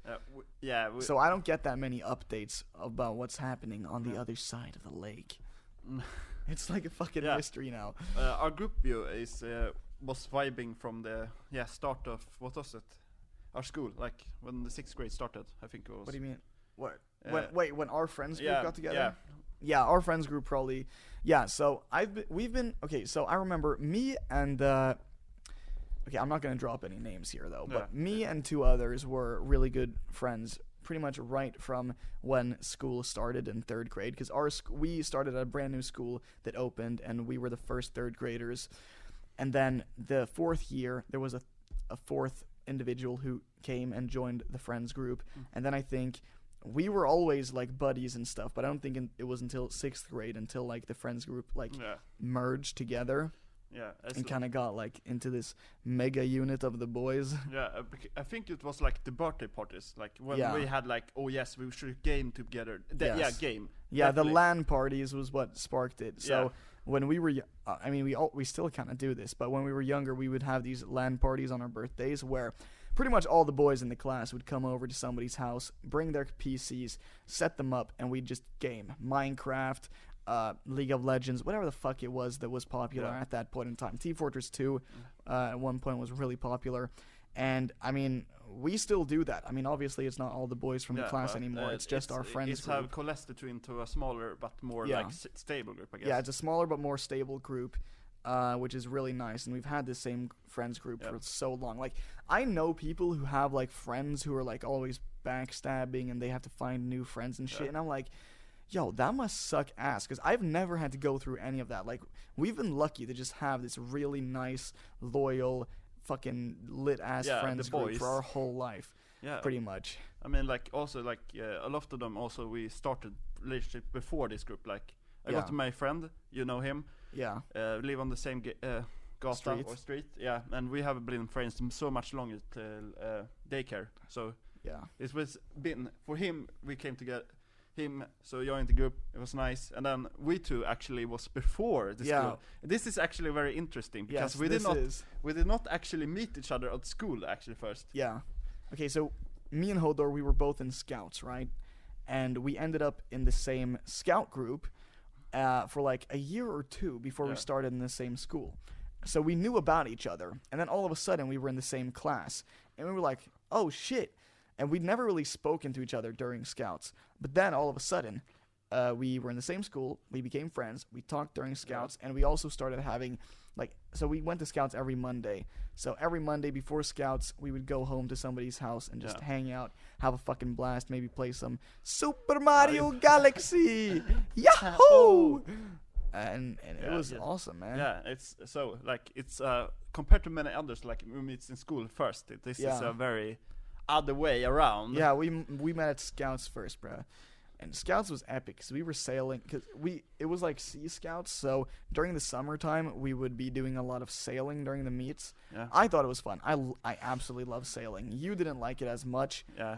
Speaker 1: So I don't get that many updates about what's happening on the other side of the lake. It's like a fucking mystery now.
Speaker 2: Our group view was vibing from the start of, what was it? Our school, like when the 6th grade started, I think it was.
Speaker 1: What do you mean? What? When our friends group got together?
Speaker 2: Yeah.
Speaker 1: Yeah, our friends group probably. Yeah, so we've been okay. So I remember me and okay, I'm not gonna drop any names here though, but me and 2 others were really good friends, pretty much right from when school started in 3rd grade. Because we started at a brand new school that opened, and we were the first 3rd graders. And then the 4th year, there was a 4th individual who came and joined the friends group, and then I think. We were always like buddies and stuff, but I don't think it was until 6th grade until like the friends group merged together.
Speaker 2: Yeah,
Speaker 1: and kind of got like into this mega unit of the boys.
Speaker 2: Yeah, I think it was like the birthday parties, like when we had like, oh yes, we should game together. Game.
Speaker 1: Yeah,
Speaker 2: definitely.
Speaker 1: The LAN parties was what sparked it. So when we were, I mean, we still kind of do this, but when we were younger, we would have these LAN parties on our birthdays where pretty much all the boys in the class would come over to somebody's house, bring their PCs, set them up, and we'd just game Minecraft, League of Legends, whatever the fuck it was that was popular at that point in time. Team Fortress 2 at one point was really popular. And, I mean, we still do that. I mean, obviously, it's not all the boys from the class anymore. It's just our friends
Speaker 2: It's
Speaker 1: group.
Speaker 2: have coalesced into a smaller but more like stable group, I guess.
Speaker 1: Yeah, it's a smaller but more stable group, which is really nice. And we've had the same friends group for so long. Like, I know people who have, like, friends who are, like, always backstabbing and they have to find new friends and shit. And I'm like, yo, that must suck ass, because I've never had to go through any of that. Like, we've been lucky to just have this really nice, loyal, fucking lit-ass friends group for our whole life, pretty much.
Speaker 2: I mean, like, also, like, a lot of them also, we started relationship before this group. Like, I got my friend, you know him.
Speaker 1: Yeah.
Speaker 2: Live on the same gata or street. Yeah, and we have been friends so much longer till daycare. So, it was been, for him, we came together. So joined the group, it was nice, and then we two actually was before the school. This is actually very interesting because we did not actually meet each other at school actually first. Yeah.
Speaker 1: Okay, so me and Hodor, we were both in scouts, right? And we ended up in the same scout group for like a year or 2 before we started in the same school. So we knew about each other, and then all of a sudden we were in the same class, and we were like, oh shit. And we'd never really spoken to each other during scouts. But then all of a sudden, we were in the same school, we became friends, we talked during scouts, and we also started having like So we went to Scouts every Monday. So every Monday before Scouts, we would go home to somebody's house and just hang out, have a fucking blast, maybe play some Super Mario Galaxy. Yahoo! And it was awesome, man.
Speaker 2: Yeah, it's so like it's compared to many others, like we meet in school first. This is a very other way around.
Speaker 1: Yeah, we met at Scouts first, bruh. And Scouts was epic because we were sailing. It was like Sea Scouts, so during the summertime we would be doing a lot of sailing during the meets. Yeah. I thought it was fun. I absolutely love sailing. You didn't like it as much.
Speaker 2: Yeah.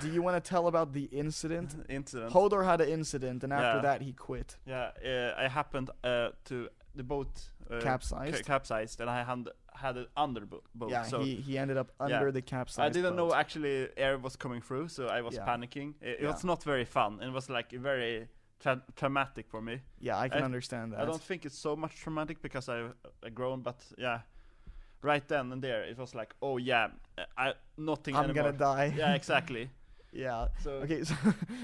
Speaker 1: Do you want to tell about the incident? Hodor had an incident, and after that he quit.
Speaker 2: Yeah. I happened to the boat capsized, and I had it under the boat.
Speaker 1: Yeah, so he ended up under the capsized
Speaker 2: I didn't
Speaker 1: boat.
Speaker 2: know actually air was coming through, so I was panicking. It was not very fun. It was like very traumatic for me.
Speaker 1: Yeah, I can understand that.
Speaker 2: I don't think it's so much traumatic because I've grown, but yeah, right then and there it was like, oh yeah, nothing
Speaker 1: I'm
Speaker 2: anymore.
Speaker 1: gonna die.
Speaker 2: Yeah, exactly.
Speaker 1: Yeah. Okay,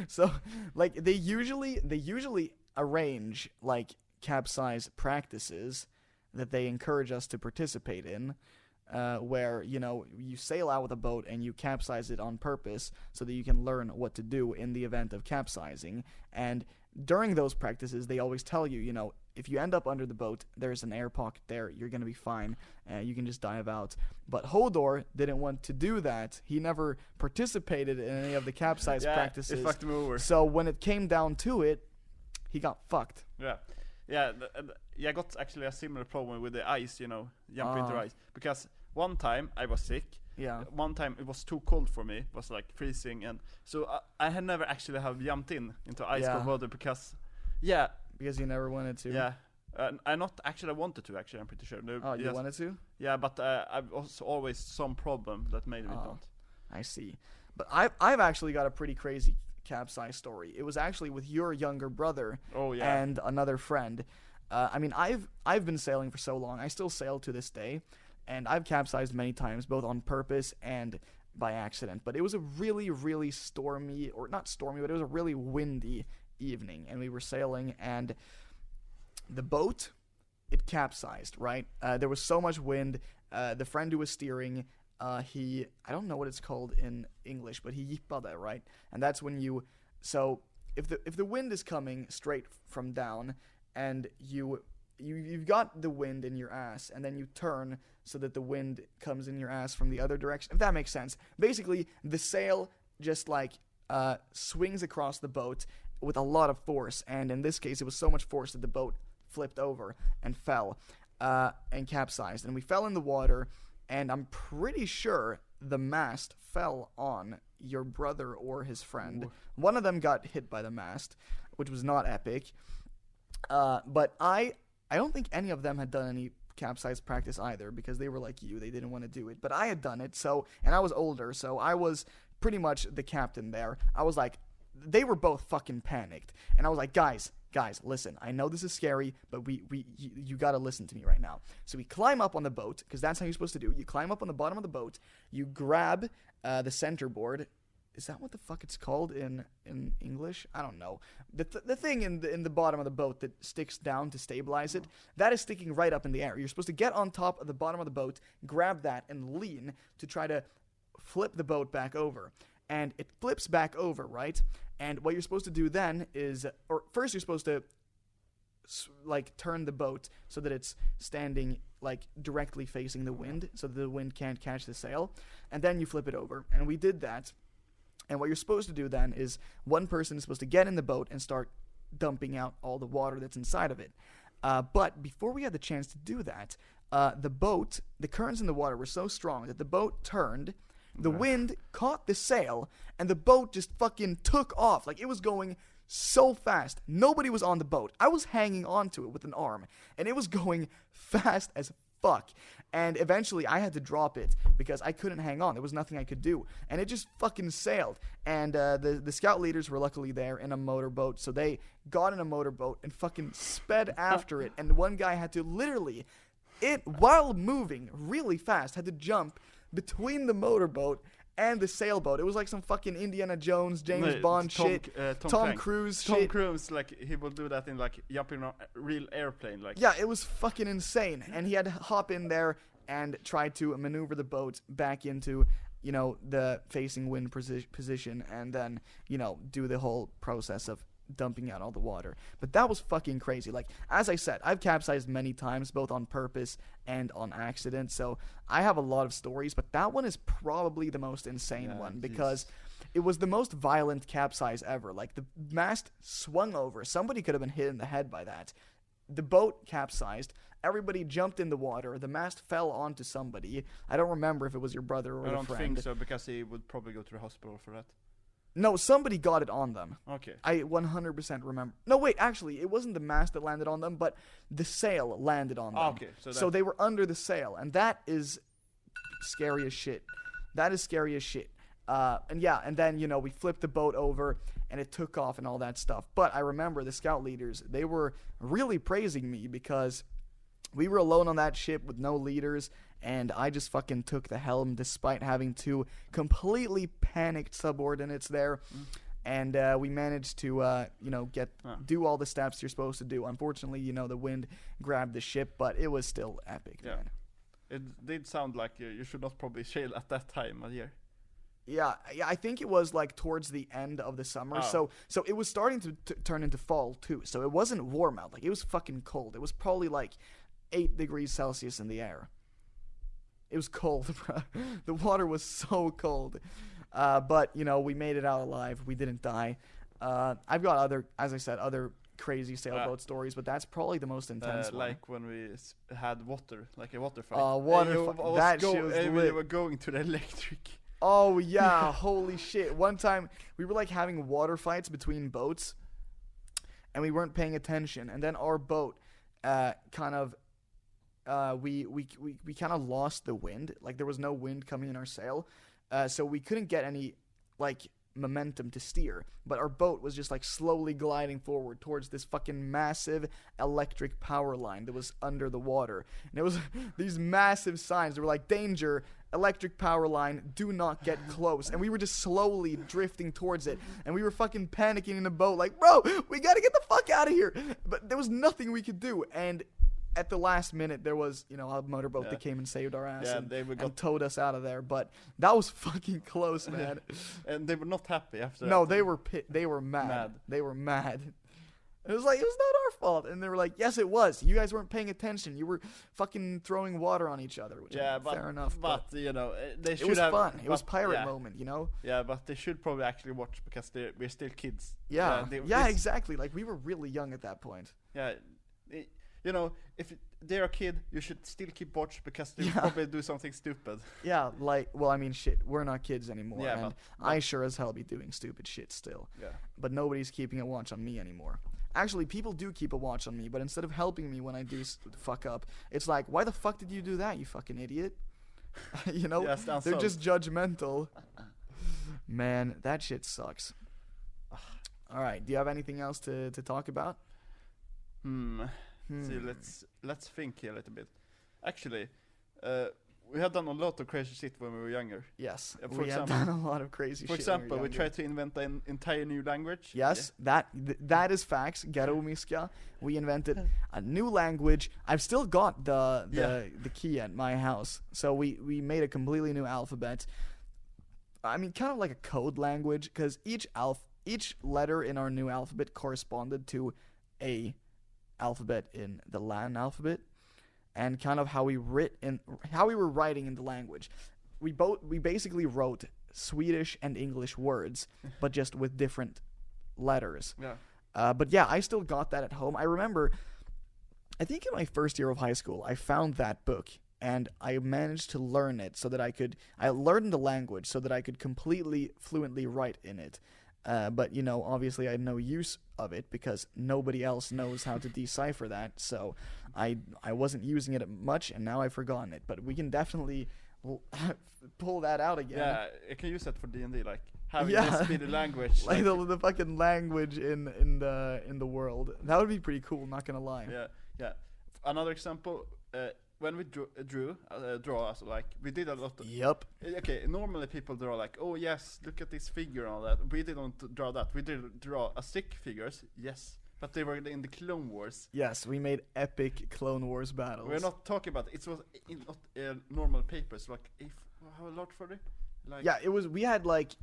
Speaker 1: so like they usually arrange like capsize practices that they encourage us to participate in, where you sail out with a boat and you capsize it on purpose so that you can learn what to do in the event of capsizing. And during those practices they always tell you, if you end up under the boat, there's an air pocket there, you're gonna be fine, you can just dive out. But Hodor didn't want to do that. He never participated in any of the capsize practices.
Speaker 2: It fucked him over.
Speaker 1: So when it came down to it, he got fucked.
Speaker 2: Yeah, I got actually a similar problem with the ice, jumping into ice. Because one time I was sick.
Speaker 1: Yeah.
Speaker 2: One time it was too cold for me. It was like freezing, and so I had never actually have jumped into ice cold water because
Speaker 1: you never wanted to.
Speaker 2: Yeah. I wanted to actually. I'm pretty sure. No,
Speaker 1: you wanted to?
Speaker 2: Yeah, but I was always some problem that made me not.
Speaker 1: I see. But I've actually got a pretty crazy capsize story. It was actually with your younger brother and another friend. I've been sailing for so long. I still sail to this day, and I've capsized many times, both on purpose and by accident. But it was a really, really stormy, or not stormy, but it was a really windy evening, and we were sailing, and the boat, it capsized, right? There was so much wind. The friend who was steering, I don't know what it's called in English, but he yippade, right? And that's when so if the wind is coming straight from down, and you've got the wind in your ass, and then you turn so that the wind comes in your ass from the other direction, if that makes sense. Basically, the sail just like swings across the boat with a lot of force, and in this case, it was so much force that the boat flipped over and fell and capsized, and we fell in the water. And I'm pretty sure the mast fell on your brother or his friend. Ooh. One of them got hit by the mast, which was not epic. But I don't think any of them had done any capsize practice either, because they were like you. They didn't want to do it. But I had done it, and I was older, so I was pretty much the captain there. I was like, they were both fucking panicked. And I was like, guys, listen, I know this is scary, but you gotta listen to me right now. So we climb up on the boat, because that's how you're supposed to do. You climb up on the bottom of the boat, you grab the centerboard. Is that what the fuck it's called in English? I don't know. The thing in the bottom of the boat that sticks down to stabilize it, that is sticking right up in the air. You're supposed to get on top of the bottom of the boat, grab that, and lean to try to flip the boat back over. And it flips back over, right? And what you're supposed to do then is, or first you're supposed to like turn the boat so that it's standing like directly facing the wind, so that the wind can't catch the sail, and then you flip it over. And we did that. And what you're supposed to do then is one person is supposed to get in the boat and start dumping out all the water that's inside of it. But before we had the chance to do that, the currents in the water were so strong that the boat turned. The wind caught the sail, and the boat just fucking took off. Like, it was going so fast. Nobody was on the boat. I was hanging onto it with an arm, and it was going fast as fuck. And eventually, I had to drop it because I couldn't hang on. There was nothing I could do. And it just fucking sailed. And the scout leaders were luckily there in a motorboat, so they got in a motorboat and fucking sped after it. And one guy had to literally, while moving really fast, had to jump between the motorboat and the sailboat. It was like some fucking Indiana Jones, James Bond shit. Tom Cruise shit.
Speaker 2: Tom Cruise, like, he will do that in, like, jumping on a real airplane, like.
Speaker 1: Yeah, it was fucking insane. And he had to hop in there and try to maneuver the boat back into, you know, the facing wind position, and then, you know, do the whole process of dumping out all the water. But that was fucking crazy. Like, as I said, I've capsized many times, both on purpose and on accident, so I have a lot of stories, but that one is probably the most insane one, because it was the most violent capsize ever. Like, the mast swung over. Somebody could have been hit in the head by that. The boat capsized. Everybody jumped in the water. The mast fell onto somebody. I don't remember if it was your brother or a friend.
Speaker 2: I don't think so, because he would probably go to the hospital for that.
Speaker 1: No, somebody got it on them.
Speaker 2: Okay.
Speaker 1: I 100% remember. No, wait, actually, it wasn't the mast that landed on them, but the sail landed on them.
Speaker 2: Okay.
Speaker 1: So they were under the sail, and that is scary as shit. That is scary as shit. And then, you know, we flipped the boat over, and it took off and all that stuff. But I remember the scout leaders, they were really praising me, because we were alone on that ship with no leaders, and I just fucking took the helm despite having two completely panicked subordinates there. And we managed to, do all the steps you're supposed to do. Unfortunately, you know, the wind grabbed the ship, but it was still epic, man.
Speaker 2: It did sound like you should not probably sail at that time of year.
Speaker 1: Yeah, I think it was like towards the end of the summer.
Speaker 2: Oh.
Speaker 1: So it was starting to turn into fall too. So it wasn't warm out. Like, it was fucking cold. It was probably like 8 degrees Celsius in the air. It was cold, bro. The water was so cold. But, you know, we made it out alive. We didn't die. I've got other crazy sailboat stories, but that's probably the most intense one.
Speaker 2: Like when we had water, like a water fight.
Speaker 1: That shit was lit.
Speaker 2: We were going to the electric.
Speaker 1: Oh, yeah. Holy shit. One time, we were, like, having water fights between boats, and we weren't paying attention. And then our boat we kind of lost the wind. Like, there was no wind coming in our sail, so we couldn't get any, like, momentum to steer. But our boat was just, like, slowly gliding forward towards this fucking massive electric power line that was under the water. And it was these massive signs that were like, danger, electric power line, do not get close. And we were just slowly drifting towards it, and we were fucking panicking in the boat, like, bro, we gotta get the fuck out of here. But there was nothing we could do. And at the last minute, there was, you know, a motorboat that came and saved our ass and towed us out of there. But that was fucking close, man.
Speaker 2: And they were not happy after that.
Speaker 1: No, they were mad. They were mad. It was like, it was not our fault. And they were like, yes, it was. You guys weren't paying attention. You were fucking throwing water on each other. Which fair enough.
Speaker 2: But you know, they should
Speaker 1: have. It was
Speaker 2: fun.
Speaker 1: It was pirate moment, you know?
Speaker 2: Yeah, but they should probably actually watch, because we're still kids.
Speaker 1: Yeah, exactly. Like, we were really young at that point.
Speaker 2: Yeah. You know, if they're a kid, you should still keep watch, because they'll probably do something stupid.
Speaker 1: Yeah, like, well, I mean, shit, we're not kids anymore,
Speaker 2: yeah,
Speaker 1: and I sure as hell be doing stupid shit still.
Speaker 2: Yeah.
Speaker 1: But nobody's keeping a watch on me anymore. Actually, people do keep a watch on me, but instead of helping me when I do fuck up, it's like, why the fuck did you do that, you fucking idiot? You know?
Speaker 2: Yeah,
Speaker 1: they're just judgmental. Man, that shit sucks. Alright, do you have anything else to talk about?
Speaker 2: See, let's think here a little bit. Actually, we have done a lot of crazy shit when we were younger.
Speaker 1: Yes, we have done a lot of crazy shit.
Speaker 2: For example, we tried to invent an entire new language.
Speaker 1: Yes, that is facts. Garomiska. We invented a new language. I've still got the key at my house. So we made a completely new alphabet. I mean, kind of like a code language, because each letter in our new alphabet corresponded to a alphabet in the Latin alphabet, and kind of how we were writing in the language. We basically wrote Swedish and English words, but just with different letters.
Speaker 2: Yeah.
Speaker 1: But yeah, I still got that at home. I remember, I think in my first year of high school, I found that book, and I managed to learn it so that I learned the language so that I could completely fluently write in it. But, you know, obviously I had no use of it, because nobody else knows how to decipher that, so I wasn't using it much, and now I've forgotten it. But we can definitely pull that out again.
Speaker 2: Yeah, you can use that for D&D, like, having this be the language.
Speaker 1: Like the fucking language in the world. That would be pretty cool, not gonna lie.
Speaker 2: Yeah. Another example, when we draw, so like we did a lot.
Speaker 1: Yep.
Speaker 2: Okay, normally people draw like, oh yes, look at this figure and all that. We didn't draw that. We did draw a stick figures, yes, but they were in the Clone Wars.
Speaker 1: Yes, we made epic Clone Wars battles.
Speaker 2: We're not talking about it. It was not normal papers. Like how large were they? Like,
Speaker 1: yeah, it was. We had like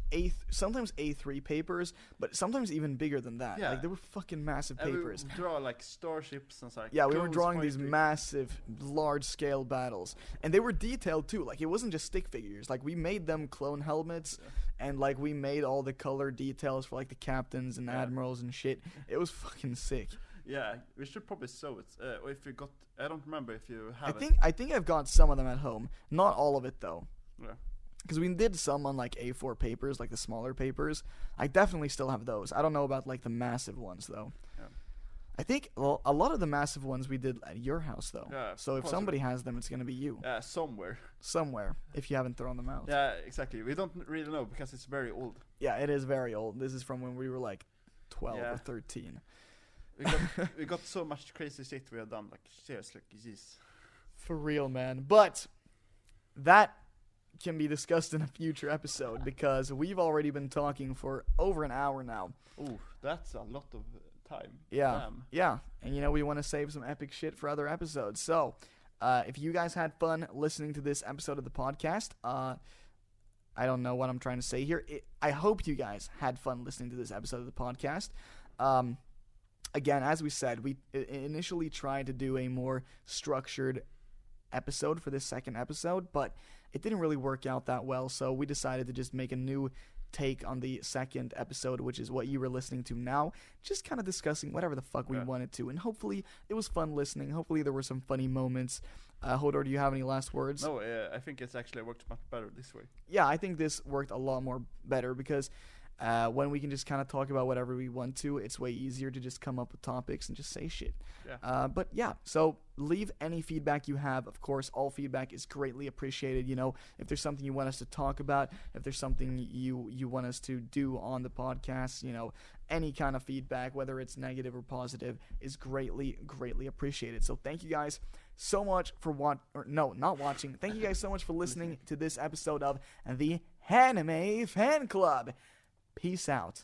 Speaker 1: sometimes A3 papers, but sometimes even bigger than that.
Speaker 2: Yeah.
Speaker 1: Like they were fucking massive papers.
Speaker 2: We draw like starships and stuff.
Speaker 1: Yeah, we were drawing these massive, large-scale battles, and they were detailed too. Like it wasn't just stick figures. Like we made them clone helmets, and like we made all the color details for like the captains and admirals and shit. It was fucking sick.
Speaker 2: Yeah, we should probably sew it. Or if you got, I don't remember if you have.
Speaker 1: I think I've got some of them at home. Not all of it though.
Speaker 2: Yeah.
Speaker 1: Because we did some on like A4 papers, like the smaller papers. I definitely still have those. I don't know about like the massive ones though.
Speaker 2: Yeah.
Speaker 1: I think a lot of the massive ones we did at your house though.
Speaker 2: Yeah,
Speaker 1: so if somebody has them, it's gonna be you.
Speaker 2: Yeah, somewhere.
Speaker 1: Somewhere, if you haven't thrown them out.
Speaker 2: Yeah, exactly. We don't really know because it's very old.
Speaker 1: Yeah, it is very old. This is from when we were like 12 or 13.
Speaker 2: We got so much crazy shit we have done. Like seriously, jeez.
Speaker 1: For real, man. But that can be discussed in a future episode because we've already been talking for over an hour now.
Speaker 2: Ooh, that's a lot of time.
Speaker 1: Yeah.
Speaker 2: Damn.
Speaker 1: Yeah. And you know, we want to save some epic shit for other episodes. So, if you guys had fun listening to this episode of the podcast, I don't know what I'm trying to say here. I hope you guys had fun listening to this episode of the podcast. Again, as we said, we initially tried to do a more structured episode for this second episode, but it didn't really work out that well, so we decided to just make a new take on the second episode, which is what you were listening to now, just kind of discussing whatever the fuck we wanted to, and hopefully it was fun listening. Hopefully there were some funny moments. Hodor, do you have any last words?
Speaker 2: No, I think it's actually worked much better this way.
Speaker 1: Yeah, I think this worked a lot more better because when we can just kind of talk about whatever we want to, it's way easier to just come up with topics and just say shit.
Speaker 2: Yeah.
Speaker 1: But yeah, so leave any feedback you have. Of course, all feedback is greatly appreciated. You know, if there's something you want us to talk about, if there's something you want us to do on the podcast, you know, any kind of feedback, whether it's negative or positive, is greatly appreciated. So thank you guys so much for not watching. Thank you guys so much for listening to this episode of the Hanime Fan Club. Peace out.